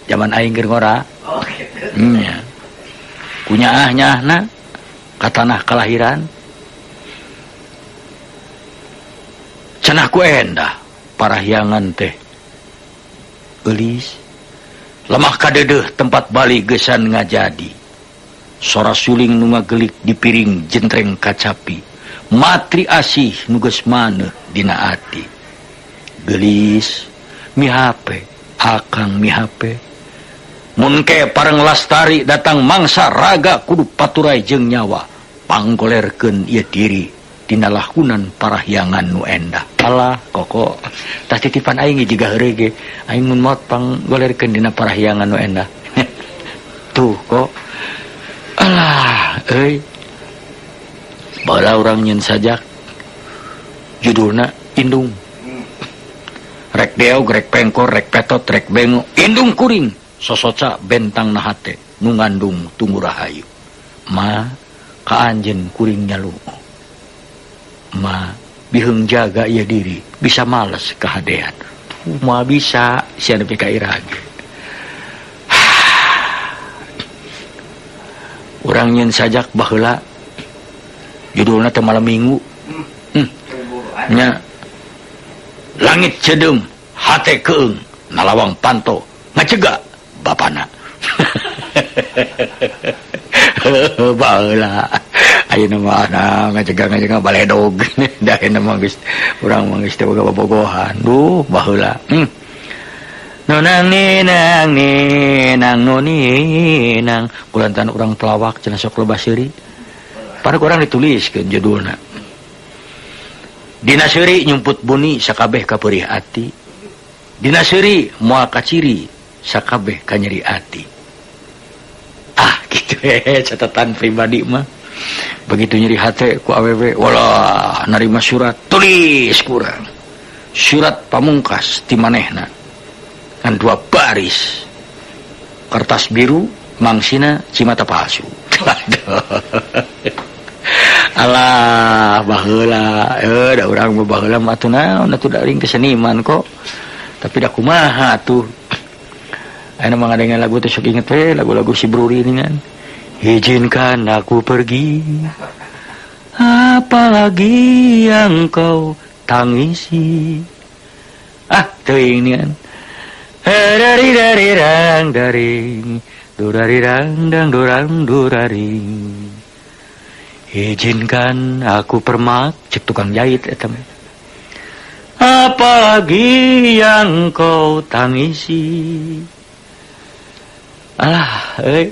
Zaman aing keur ngora. Ya. Kunyaah-nyaahna ka tanah kalahiran. Cenah ku endah parahyangan teh. Eulis lemah kadeudeung tempat bali geusan ngajadi. Sora suling nu ngagelik di piring jentreng kacapi. Matri asih nu geus maneuh dina ati. Gelis mihape akang mihape. Mun ke pareng lastari datang mangsa raga kudu paturai jeung nyawa. Panggolerkeun ieu diri dina lahunan parahyangan nu endah. Alah koko tah titipan aing jiga heureuy ge aing mun maot panggolerkeun dina parahyangan nu endah. Tuh kok alah euy baheula urang nyeun sajak judulna Indung. Rek deog, rek pengkor, rek petot, rek bengo, indung kuring sosoca bentang nahate nu ngandung tunggu rahayu. Ma ka anjeun kuring nyalu. Ma biheung jaga ieu diri bisa males kahadean. Ma bisa sia nepi ka irage. Urang nyeun sajak baheula judulna teh malam minggu. Nya langit cedeum hate keung nalawang panto ngacegak bapana. Baheula ayeuna mah ngacegak baledog. Da ayeuna mah geus urang mah geus teu boga bobogohan. Duh baheula. Nonang ninang noninang kulantan urang pelawak cenah sok loba seuri. Para urang dituliskeun judulna. Dina seuri nyumput buni sakabeh kapeurih ati. Dina seuri moal kaciri sakabeh kanyeri ati. Gitu catatan pribadi mah. Begitu nyeri hate ku awewe, walah narima surat tulis kurang. Surat pamungkas ti manehna. Kan 2 baris. Kertas biru mangsina cimata palsu. Alah baheula da urang mah baheula mah atuh naon atuh da ring keseniman kok. Tapi da kumaha atuh. Ayeuna mah ngadengan lagu teh sok inget we lagu-lagu si Bruri ningan. Izinkan aku pergi. Apalagi yang kau tangisi. Teuing ningan. Dari rang daring durari rang dang durang duraring. Izinkan aku permak cek tukang jahit eta mah. Apalagi yang kau tangisi. Alah euy.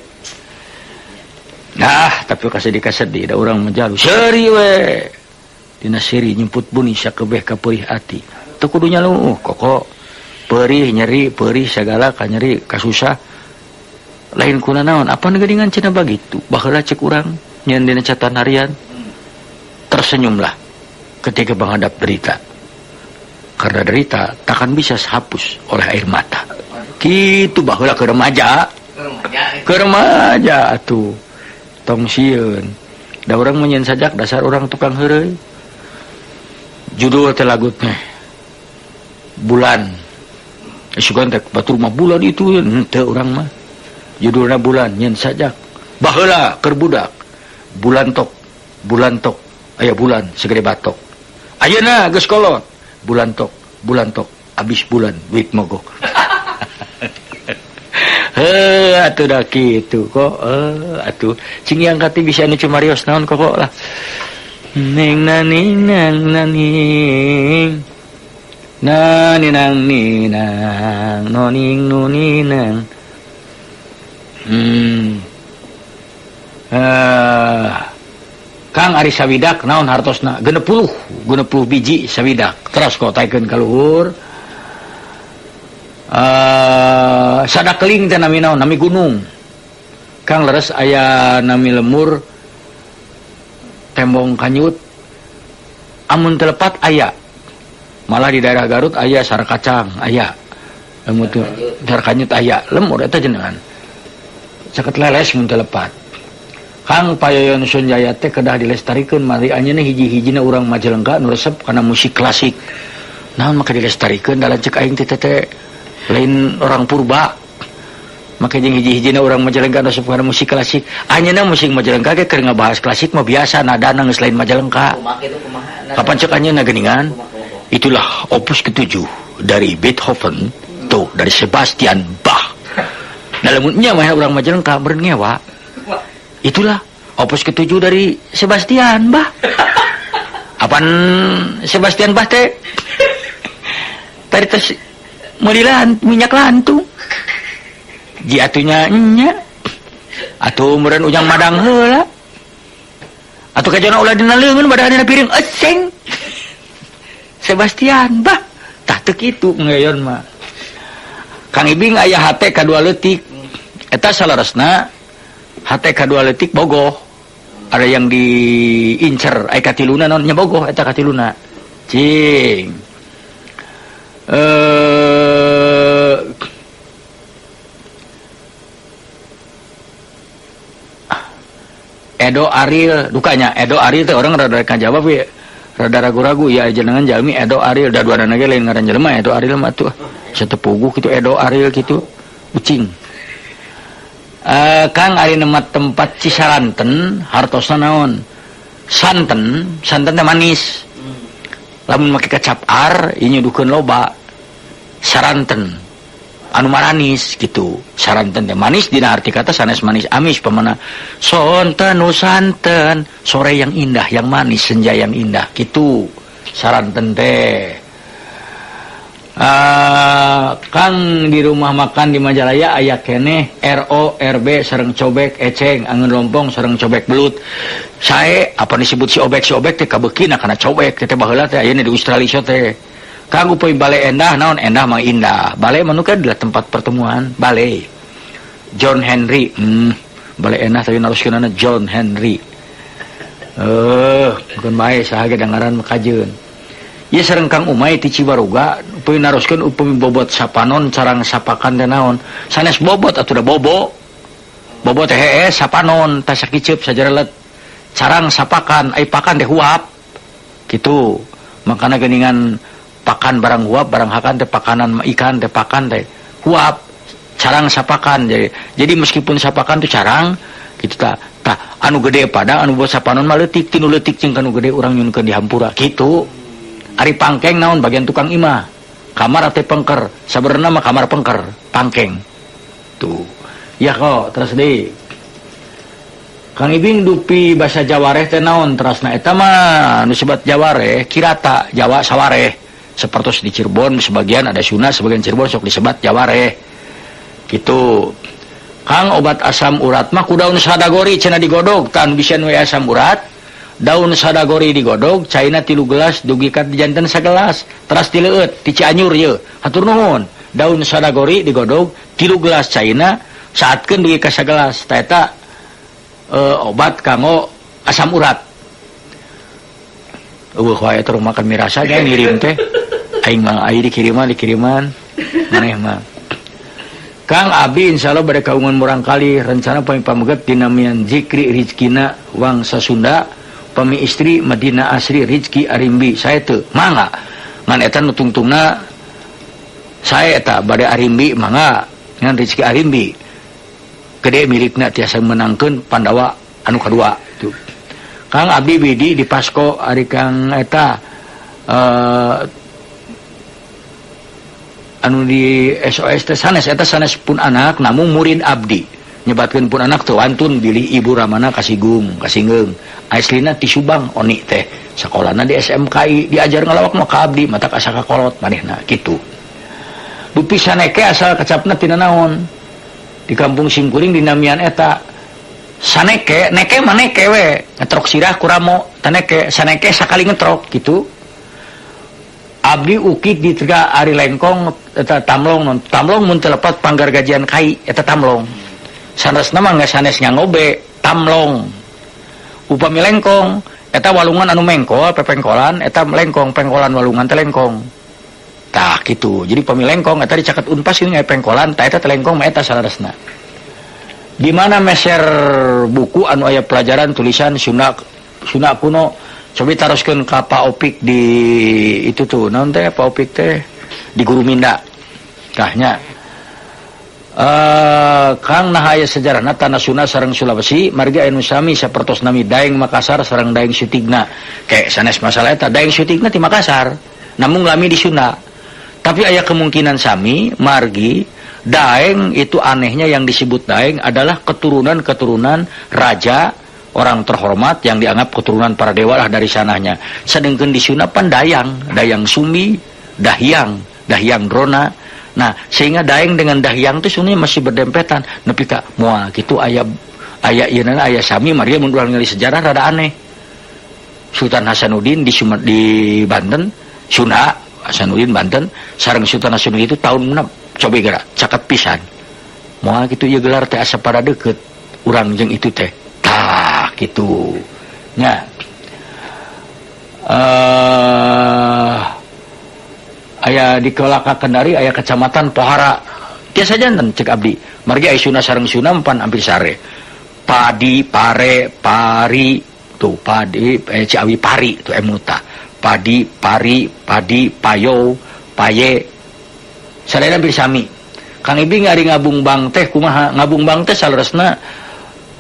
Nah, tapi kasedih da urang menjalu. Seuri we. Dina seuri nyumput buni sakebeh kapeurih ati. Teu kudu nyalu koko. Perih nyeri, perih sagala ka nyeri kasusah. Lain kuna naon? Apa ngeuningan cenah bagitu? Baheula cek urang nyeun dina catatan harian. Tersenyumlah ketika menghadap derita. Karena derita takkan bisa hapus oleh air mata. Kitu baheula ke remaja. Ke remaja atuh. Tong sieun. Da urang menyeun sajak dasar urang tukang heureuy. Judul teh lagu teh Bulan. Sugan teh batur mah bulan itu henteu urang mah. Judulna Bulan nyeun sajak. Baheula keur budak. Bulan tok. Aya bulan segede batok. Ayeuna geus kolot. Bulan tok. Abis bulan duit mogok. Atuh da kitu kok. Atuh cing yang kati bisa nu cumarios naon kok lah. Ning naning nang naning. Naninang ninang noning nuninang. Kang Kang ari sawidak naon hartosna 60 biji sawidak terus kok taikeun ka luhur sadakeling teh nami naon nami gunung Kang leres aya nami lemur tembong kanyut amun telepat aya malah di daerah Garut aya sar kacang aya lemur sar kanyut aya lemur eta jenengan caket leles mun telepat Kang payoyon Sun Jaya teh kedah dilestarikeun mari anjeunna hiji-hijina urang Majalengka nu resep kana musik klasik. Naon maka dilestarikeun da lanceuk aing teh lain orang purba. Maka jeung hiji-hijina urang Majalengka resep kana musik klasik. Anjeunna musik Majalengka ge keur ngabahas klasik mah biasa nadana geus lain Majalengka. Kapan cek anjeunna geuningan? Itulah opus ke-7 dari Beethoven tuh dari Sebastian Bach. Dalamnya mah urang Majalengka beureun ngewa. Itulah opus ke-7 dari Sebastian Bach. Apaan Sebastian Bach teh? Tadi tes melilan minyak lantung. Ji atunya nya. Atuh meureun ujang madang heula. Atuh kajana ulah dina leungeun badahana piring eseng. Sebastian Bach. Tah teu kitu ngayon mah. Kang Ibing aya hate ka 2 leutik. Eta salaresna hate ka 2 leutik bogoh. Ada yang diincer ai katiluna non nya bogoh eta katiluna. Cing. Edo Ariel dukanya Edo Ariel teh orang rada kajawab ya. Rada ragu-ragu ya jenengan jalmi Edo Ariel da duana ge lain ngaran jelema Edo Ariel mah tuh. Satepuguh kitu Edo Ariel kitu ucing. Kang ari nemat tempat Cisaranten hartosna naon? Santen teh manis. Lamun make kecap ar ieu nyuduhkeun loba. Saranten anu manis gitu. Saranten teh manis dina arti kata sanes manis amis pamana. Sonten nu santen, sore yang indah, yang manis, senja yang indah gitu. Saranten teh. Kang di rumah makan di Majalaya aya keneh RO RB sareng cobek eceng angeun lompong sareng cobek belut sae apa disebut si obek teh kabeukina kana cobek teh baheula teh aya di Australia teh kang upeuy bale endah naon endah mah indah bale mah nu adalah tempat pertemuan bale John Henry bale endah tapi naroskeunana John Henry bukan bae saha ge dangaran makajeun. Ieu sareng Kang Umay ti Cibaruga upami naroskeun upami bobot sapanon carang sapakan teh naon sanes bobot atuh da bobo teh heuh sapanon tah sakiceup sajarelet carang sapakan ai pakan teh huap kitu makana geuningan pakan barang huap barang hakan teh pakanan ikan teh pakan teh huap carang sapakan jadi meskipun sapakan teh carang kitu tah anu gede pada anu buat sapanon mah leutik tinu leutik jeung kanu gede urang nyunkeun di hampura kitu. Ari pangkeng naon bagian tukang imah kamar ate pengker sabenerna mah kamar pengker pangkeng tuh ya kok terus deui Kang Ibing dupi basa Jawareh teh naon terasna eta mah nu sebat Jawareh kirata Jawa sawareh sapertos di Cirebon sebagian ada Sunda sebagian Cirebon sok disebat Jawareh gitu. Kang obat asam urat mah ku daun sadagori cenah digodog tan bisa we asam urat daun sadagori digodog caina 3 gelas dugi ka janten sagelas teras dileueut ti Cianjur ye hatur nuhun daun sadagori digodog 3 gelas caina saatkeun dugi ka sagelas tah eta obat kanggo asam urat wae terus makan mirasa ge ngirim teh aing mah aya dikiriman maneh mah Kang Abi insyaallah bade kaungan murang kali rencana pameget dinamian zikri rizkina wangsa Sunda pami istri Madinah Asri Rizki Arimbi saya teu mangga ngan eta nu tungtungna saya eta bade Arimbi mangga ngan Rizki Arimbi gede milikna tiasa menangkeun Pandawa anu kadua tuh Kang Abi Bidi di Pasko ari Kang eta anu di SOS teh sanes eta sanes pun anak namun murid abdi nyebatkeun pun anak teu wantun bili ibu ramana kasigum kasinggeung aslina ti Subang oni teh sakolana di SMKI diajar ngalawak mah ka abdi mata asa kakolot manehna kitu dupi saneke asal kecapna tina naon di kampung Simkuring dinamian eta saneke neke maneke we ngetrok sirah kuramo taneke saneke sakali ngetrok gitu. Abdi ukit di tega ari lengkong eta tamlong mun teu lepat panggargajian kai eta tamlong. Sanesna mah geus sanes ngangobe tamlong. Upami lengkong eta walungan anu mengkol pepengkolan eta lengkong pengkolan walungan teh lengkong. Tah kitu. Jadi pami lengkong eta dicaket Unpas ini pengkolan tah eta teh lengkong mah eta sanesna. Di mana meser buku anu aya pelajaran tulisan Sunda kuno coba taroskeun ka Pak Opik di itu tuh naon teh Pak Opik teh di Guru Minda kahnya Kang nah aya sejarahna tanah Sunda sareng Sulawesi margi anu sami sapertos nami Daeng Makassar sareng Daeng Sutigna kayak sanes masalah eta Daeng Sutigna ti Makassar namun lami di Sunda tapi aya kemungkinan sami margi Daeng itu anehnya yang disebut Daeng adalah keturunan raja orang terhormat yang dianggap keturunan para dewa lah dari sananya. Sedangkan di Sunda pan Dayang Sumbi, Dahyang Drona. Nah, sehingga Daeng dengan Dahyang itu sebenarnya masih berdempetan. Nepi ka moal kitu aya aya sami Maria mun ulah ngali sejarah rada aneh. Sultan Hasanuddin di Banten, Sunda, Hasanuddin Banten, sareng Sultan Hasanuddin itu tahun 6 coba geura caket pisan. Moal kitu ieu gelar teh asa pada deukeut urang jeung itu teh. Gitu nya aya di Kelaka Kendari aya kecamatan Pohara tiasa janten cek abdi margi aya Sunda sareng Sunda empan hampir sare padi pare pari tuh padi Ciawi pari tuh emuta padi pari padi payo paye sadaya hampir sami Kang Ibing ari ngabungbang teh kumaha ngabungbang teh saleresna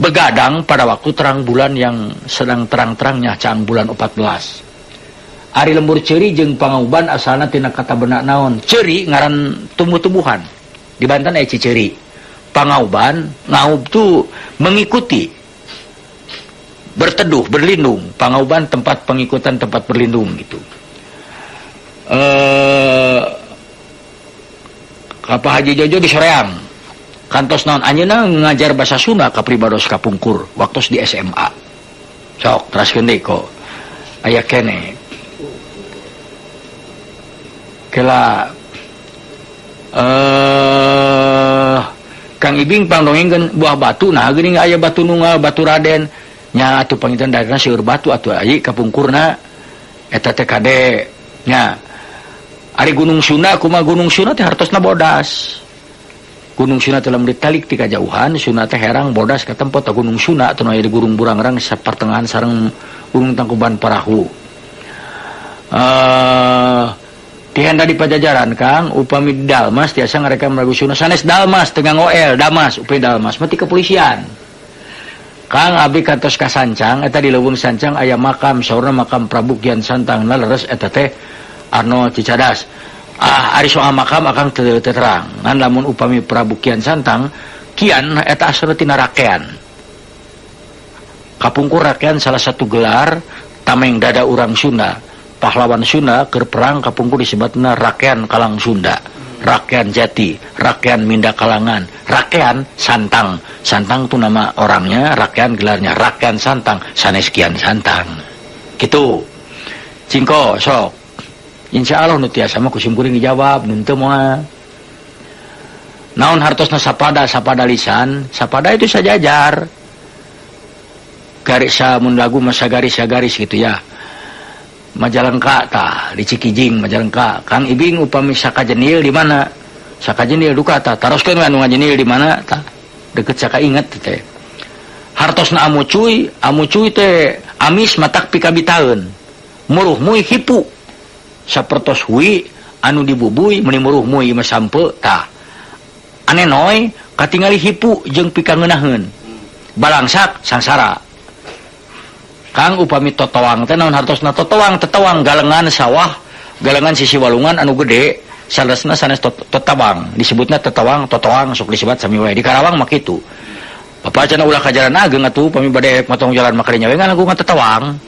begadang pada waktu terang bulan yang sedang terang-terangnya cang bulan 14. Ari lembur ceuri jeung pangauban asalna tina kata benak naon? Ceuri ngaran tumbuh-tumbuhan. Di Banten aya ceceuri. Pangauban ngaub tu mengikuti berteduh, berlindung. Pangauban tempat pengikutan, tempat berlindung gitu. Kapa Haji Jojo di Soreang. Kantos naon anjeunna ngajar bahasa Sunda ka pribados kapungkur waktos di SMA. Sok teraskeun deui ko. Aya kene. Kela Kang Ibing pangdongengkeun buah batu nah geuning aya batu nunggal batu Raden nya atuh pangitan daerahna seueur batu atuh aya kapungkurna eta teh kade nya ari Gunung Sunda kumaha Gunung Sunda teh hartosna bodas. Gunung Sunda telah ditalik ti kajauhan Sunda teh herang bodas ka tempat Gunung Sunda atuh aya di Gurung Burangrang sapertengahan sareng Gunung Tangkuban Parahu. Ti henda di Pajajaran Kang upami Dalmas tiasa ngarekam lagu Sunda sanes Dalmas teu ngoel Damas upami Dalmas mati kepolisian. Kang abi kantos ka Sancang eta di Leuweung Sancang aya makam saurna makam Prabu Kian Santang leres eta teh Arno Cicadas. Ari soal makam akan terang ngan lamun upami Prabu Kian Santang Kian eta asal tina rakean kapungkur rakean salah satu gelar tameng dada urang Sunda pahlawan Sunda keur perang kapungkur disebutna rakean Kalang Sunda rakean Jati rakean Minda Kalangan rakean Santang tu nama orangnya rakean gelarnya rakean Santang sanes Kian Santang gitu cingko sok insya Allah nu tiasa mah kusim kuring dijawab nu teu moal. Naon hartosna sapada lisan, sapada itu sajajar. Garis mun lagu mah sagaris gitu ya. Majalengka tah di Cikijing Majalengka. Kang Ibing upami Sakajenil di mana? Sakajenil duka tah taroskeun we anu ngajenil di mana tah? Deket Sakainget teh. Hartosna amu cuy teh amis matak pikabitaeun. Muruh muih hipu. Sapertos hui anu dibubuy meuni muruh muih mah sampe tah ane noy katingali hipu jeung pikangeunahkeun balangsak sangsara Kang upami totoang teh naon hartosna totoang galengan sawah galengan sisi walungan anu gede salesna sanes totabang disebutna totoang sok disebut sami wae di Karawang mah kitu papacana ulah ka jalan ageng atuh upami bade motong jalan makarinya we ngan ngagungan totoang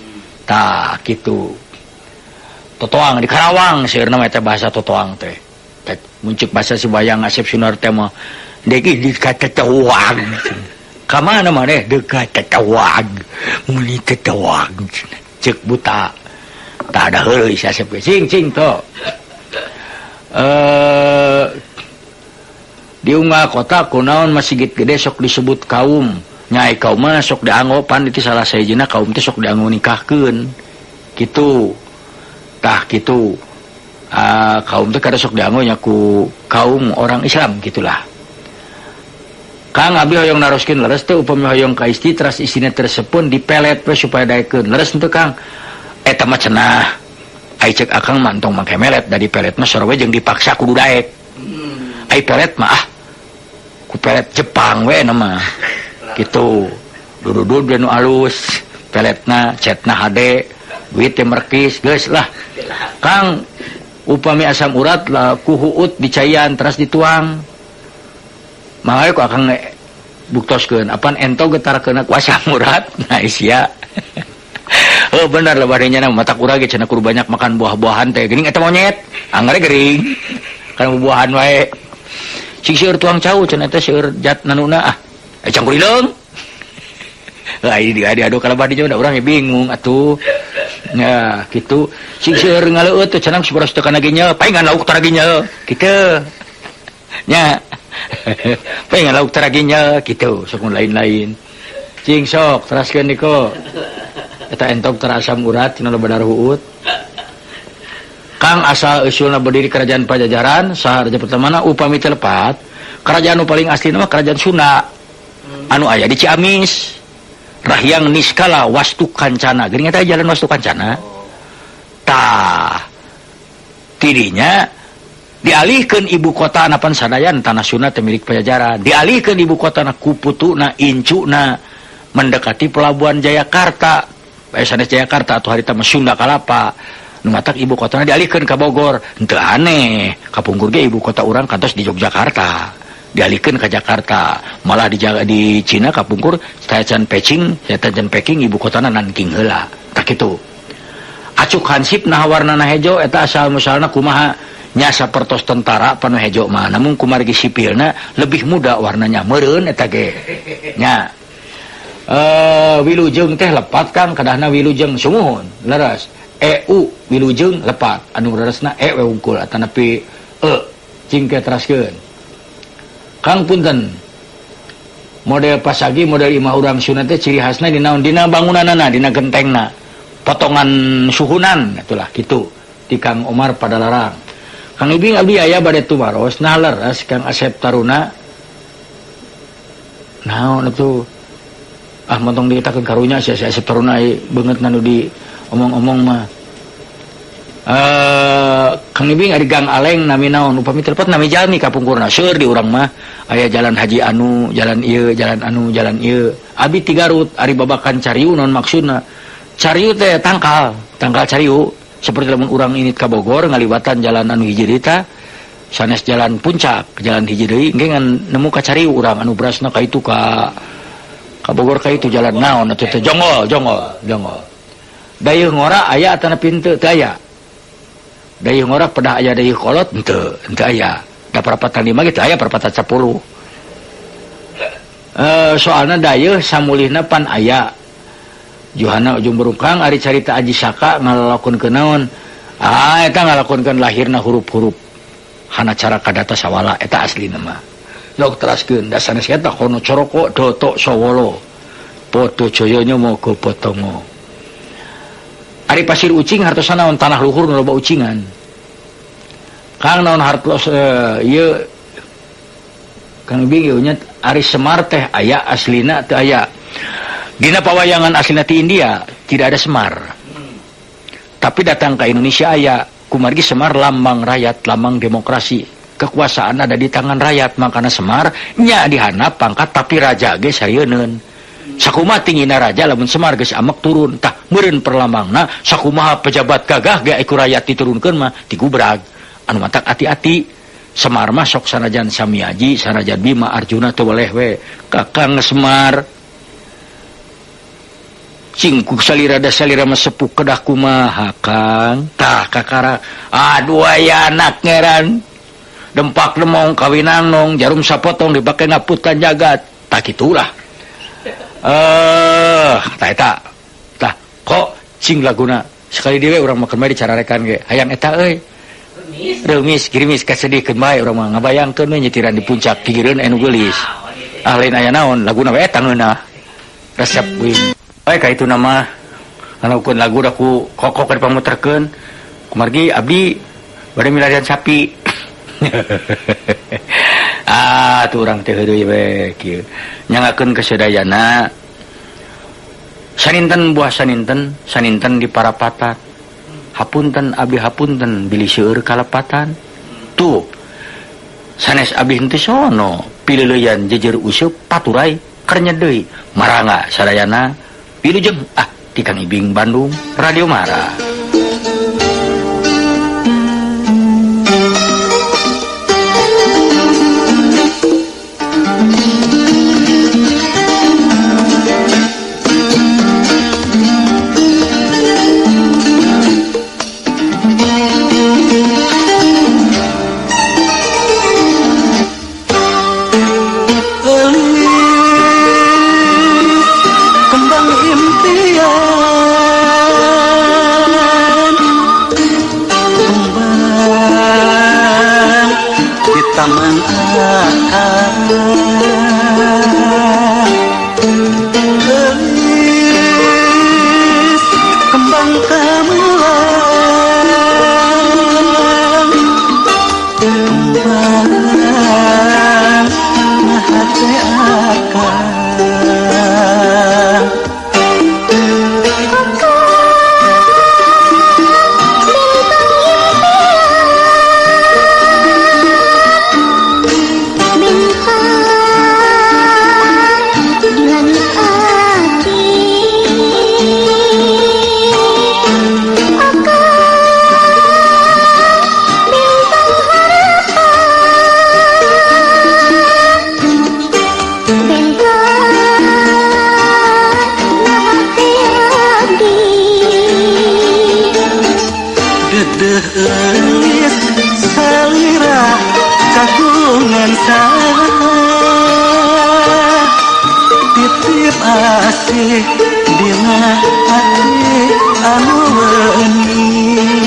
tah kitu totoang di Karawang seueurna mah eta bahasa totoang teh. Muncul bahasa Sibayang Asep Sunar teh mah deui dikata totoang. Kamana maneh dekat tetawag muli tetawag cek buta tak ada heuleuy sasep cing to di unggah kota kunaon masjid gede sok disebut kaum nyai kaum mah sok dianggopan itu salah sajina kaum teh sok dianggo nikahkeun kitu tah kitu kaum teh kada sok dianggo nya ku kaum orang Islam gitulah. Kang abdi hoyong naroskeun leres teh upami hoyong ka istri teras istina tersepun dipelet we supaya daekeun leres henteu Kang eta mah cenah ai cek akang mantong make melet da dipelet mah sarua jeung dipaksa kudu daek ai pelet mah ku pelet Jepang we nama kitu dudu-dudu nu alus peletna cetna HD duit teh merkis geus lah Kang upami asam urat lah ku huut dicayan teras dituang makanya ku akan buktoskeun apan ento getarkeun ku asam urat nah isia oh benar lah badenya nama matak urang ge cenah kudu banyak makan buah-buahan teh geuning eta monyet anggare geuring kan buah-buahan wae cing seueur tuang cau cenah teh seueur jat nanuna cangkul ileung ai diadu kalau badi nya urang bingung atuh ya gitu sing seueur ngaleueut teh cenah saporos teu kana nya paingan lauk taraginya kitu nya paingan lauk taraginya kitu sok lain-lain cing sok teraskeun niko eta entok terasam urat cenah badar huut Kang asal usulna berdiri kerajaan Pajajaran saha raja pertamana upami telepat kerajaan nu paling asli mah kerajaan Sunda anu aya di Ciamis Rahyang Niskala Wastu Kancana geuning eta jalan Wastu Kancana tah tidinya dialihkeun ibu kota na Pansadayan tanah Sunda teh milik Pajajaran dialihkeun ibu kota na ku putuna incuna mendekati pelabuhan Jayakarta sanes Jayakarta atau harita mah Sunda Kalapa nu matak ibu kotana dialihkeun ka Bogor henteu aneh kapungkur ge ibu kota urang kantos di Yogyakarta dialihkeun ka Jakarta malah di Cina kapungkur Taichan Peking ibu kotana Nanking heula tak kitu acuk hansip nah warnana hejo eta asal musalna kumaha nya sapertos tentara panu hejo mah namun kumargi sipilna lebih muda warnanya meureun eta ge nya wilujeng teh lepat Kang kadahna wilujeng sumuhun leres wilujeng lepat anu leresna we wungkul atanapi cing ke teraskeun Kang punten model pasagi model imah urang Sunda teh ciri khasna dina bangunanna dina gentengna potongan suhunan itulah kitu di Kang Omar Padalarang Kang Ibing abdi aya bade tumaros nah leres Kang Asep Taruna naon atuh montong diitakeun karunya si Asep Taruna beungeut nu di omong-omong mah Kang Ibing ari Gang Aleng nami naon upami telepon nami jalmi kapungkurna seueur di urang mah aya jalan Haji Anu jalan ieu jalan anu jalan ieu abi ti Garut ari babakan Cariu naon maksudna Cariu teh tangkal Cariu seperti lamun urang init ka Bogor ngaliwatan jalan anu hiji eta sanes jalan puncak jalan hiji deui engke ngan nemu ka Cariu urang anu berasna ka itu ka Bogor ka itu jalan naon atuh teh Jonggol dayeuh ngora aya atana pintu teu aya dayeuh ngora pedah aya dayeuh kolot henteu aya da perapatan 5 gitu aya perapatan 10 soalna dayeuh samulihna pan aya Johana ujung berukang ari carita Aji Saka ngalakonkeun naon eta ngalakonkeun lahirna huruf-huruf hana cara kadata sawala eta aslina mah log teraskeun da sanes eta kono coroko doto sawolo poto coyonya mau ke potongo ari pasir ucing hartosna naon tanah luhur nu loba ucingan Kang naon hartos ieu Kang Ibing nya ari Semar teh aya aslina teu aya dina pawayangan aslina ti India tidak ada Semar tapi datang ke Indonesia aya kumargi Semar lambang rakyat lambang demokrasi kekuasaan ada di tangan rakyat makana Semar nya dihanap pangkat tapi raja ge sarieun sakumaha tingina raja lamun Semar geus amek turun tah meureun perlambangna sakumaha pejabat gagah ge iku rakyat diturunkeun mah ti gubrag anu matak ati-ati Semar mah sok sanajan Samiaji sanajan Bima Arjuna teu boleh we Kakang Semar cingku salira mah sepuh kedah kumaha Kang tah kakara aduh aya anak ngeran dempak demong kawinang nong jarum sapotong dibake ngaputan jagat tak itulah Eta tah kok cing laguna sekali dewe urang makan bae dicararekan ge hayang eta euy remis girimis kasedihkeun bae urang mah ngabayangkeun we nyetiran di puncak pigireun anu geulis lain aya naon laguna we eta ngeunah resep wing bae ka itu nama ngalakukeun lagu da ku kokok keur pamuterkeun kumargi abdi bade milarian sapi tuh urang teh heudeui we kieu nyangakeun kasadayana saninten buah saninten di parapatan hapunten abdi hapunten bilih seueur kalepatan tuh sanes abdi henteu sono pileuleyan jejer useup paturai keur nyedeui marangga sadayana wilujeng ti Kang Ibing Bandung Radio Mara. Taman akar gelis kembang kamelang kembang hati akar Geus salira kagungan sah titip asih dina hati anu wening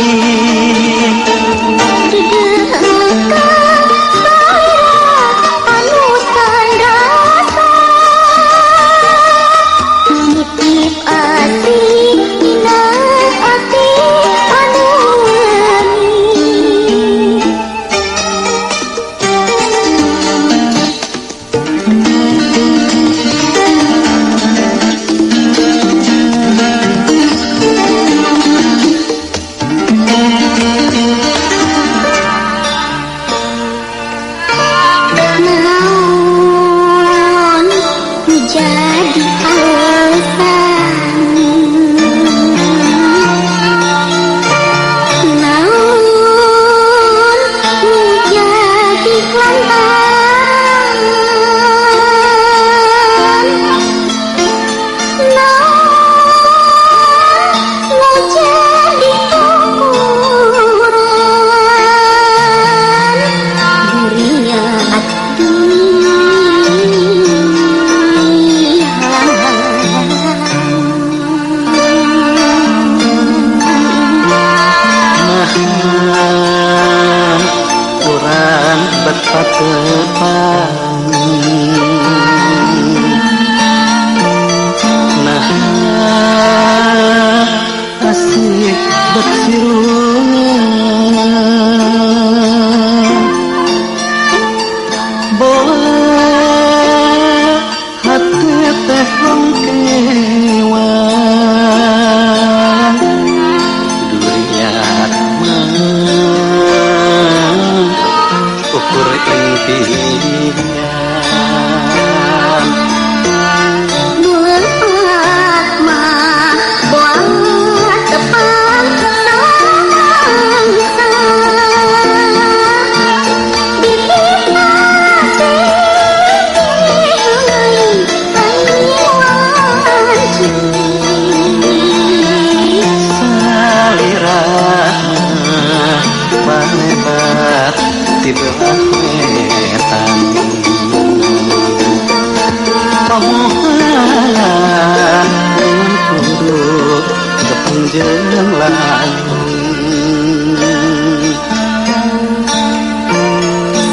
jeung lain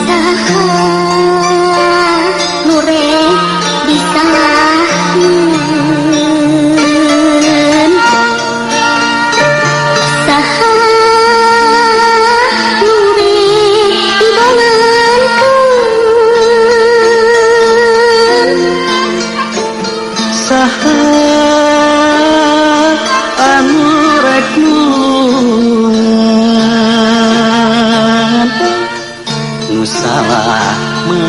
Saha lureh disalahin Saha lureh dibangankeun saha anu rek nulungan nu salah menang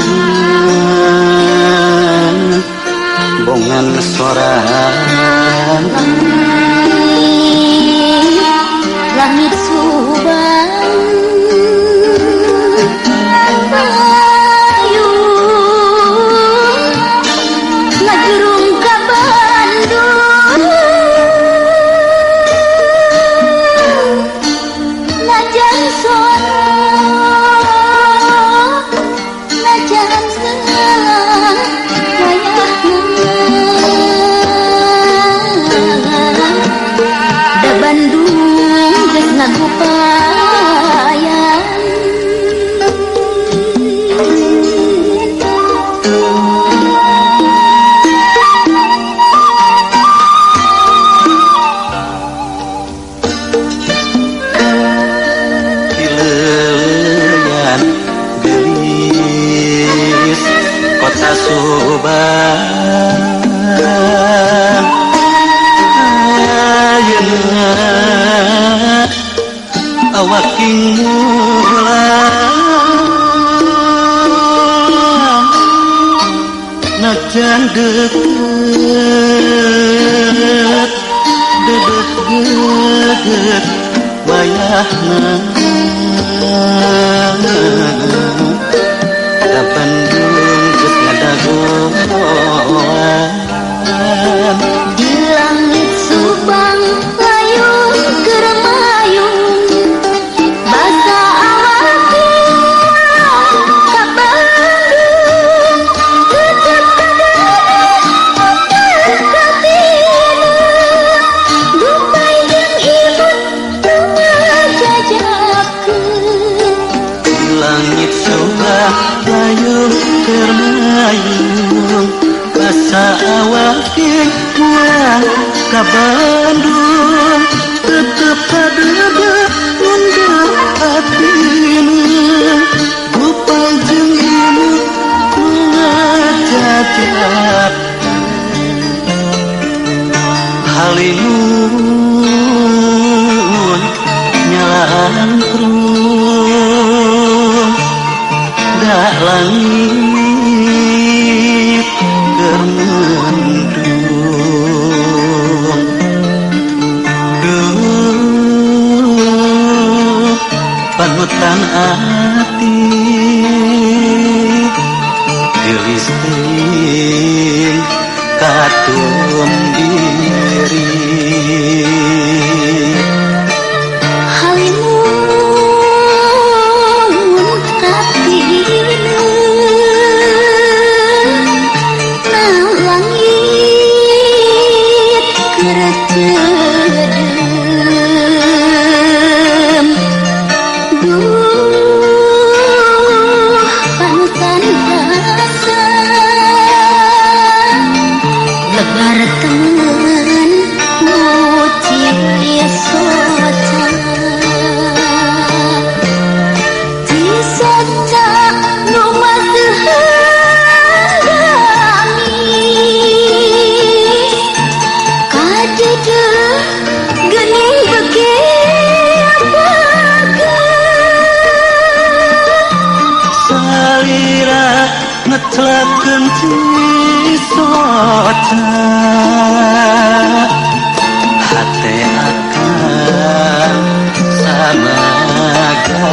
bongan sorangan langit subang ayu ngajurung ka Bandung najan sorong najan selang wayahna da Bandung geus ngagupayan Kileuyan gelis kota Subang ayeuna awak mulang najan deukeut dedek geget wayahna ka Bandung geus ngadagoan di langit subang layung keur mayung basa awakna ka Bandung tetep Gupay jeung imut nu ngajajakeun di langit Subang layung keur mayung basa awake pulang ka Bandung tetep kadeudeuk mundur atina Gupay jeung imut nu ngajajak halimun nyalaan prung da langit keur mendung duh panutan ati gelis teuing katum diri halimun katina na langit keur ceudem duh panutan basa lebar temen muci soca di soca nu masehadami kadeudeuk geuning bege apaga salira ngetlakeun cisoca hate akan samaga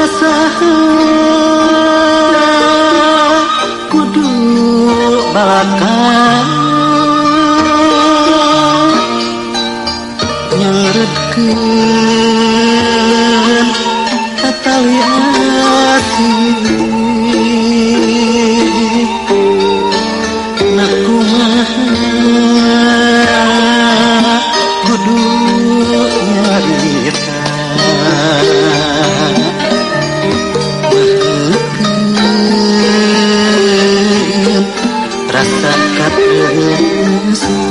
saha kudu balaka nyeretkeun katali ati nakumaha kudu nyarita bahkeun rasa kateusan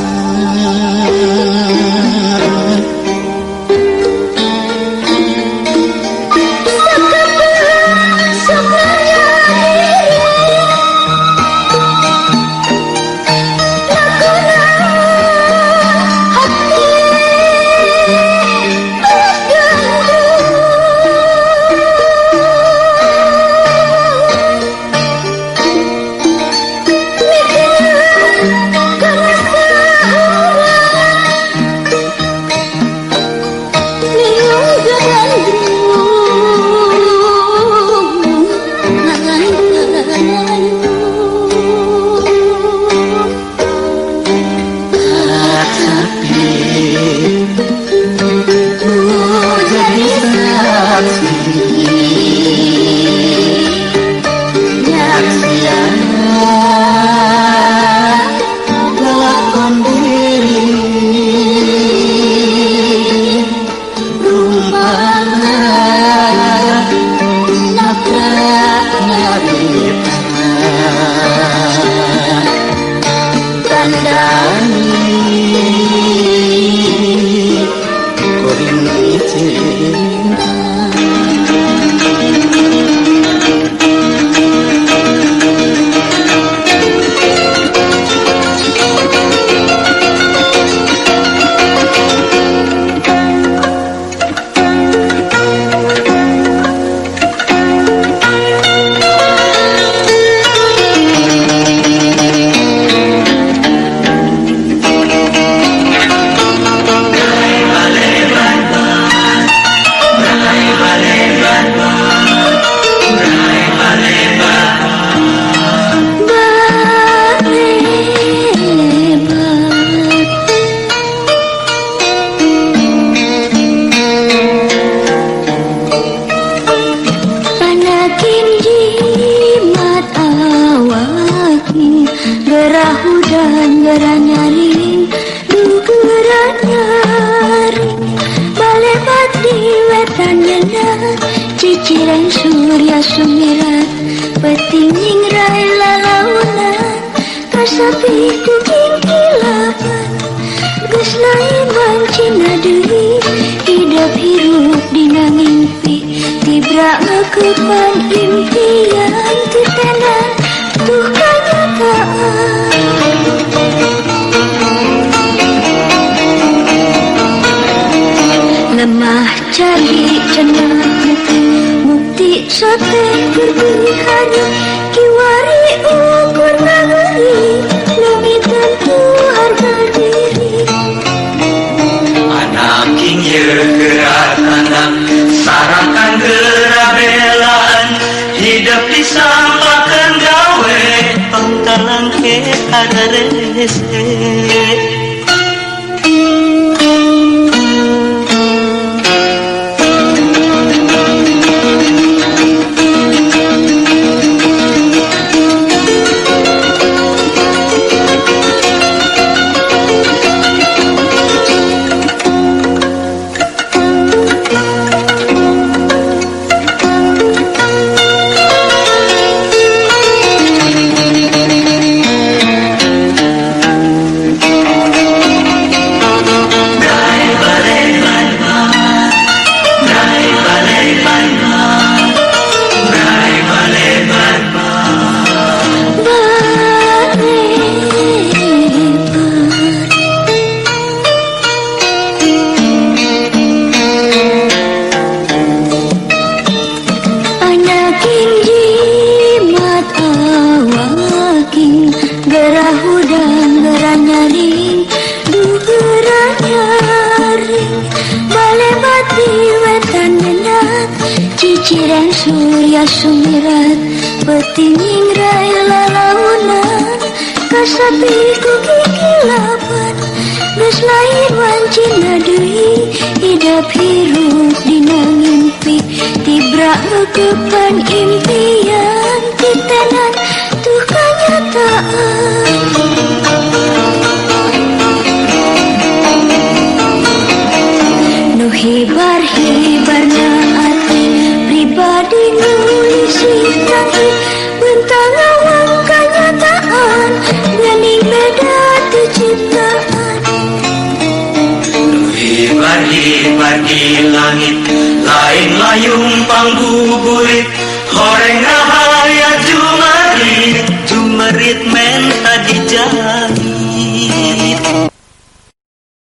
ciciran surya sumiran petinging rai lalaunan kasapi kuking kilapan geus lain mancina deui hidup hirup dina ngimpi tibra ngeukepan impian teu tenan tuh kanyataan lemah cari cenah mukti sate berbihara kiwari ukur nagari lebih tentu harga diri anak kingyeu gerak anak sarakan gerak belaan hidup disampakeun gawe pangtalang ke ada rese Siran surya sumirat petinging rai lalaunan kasapi ku kikilapan geus lain wancina deui hidup hirup dina ngimpi tibra ngeukepan impian titenan tuh kanyataan nu hibar-hibarna ati pribadi ngulisi tangi bentang awang kanyataan ngening beda tu ciptaan Hibar-hibar di langit lain layung pangguburit horeng rahaya jumarit jumarit men tadi jahit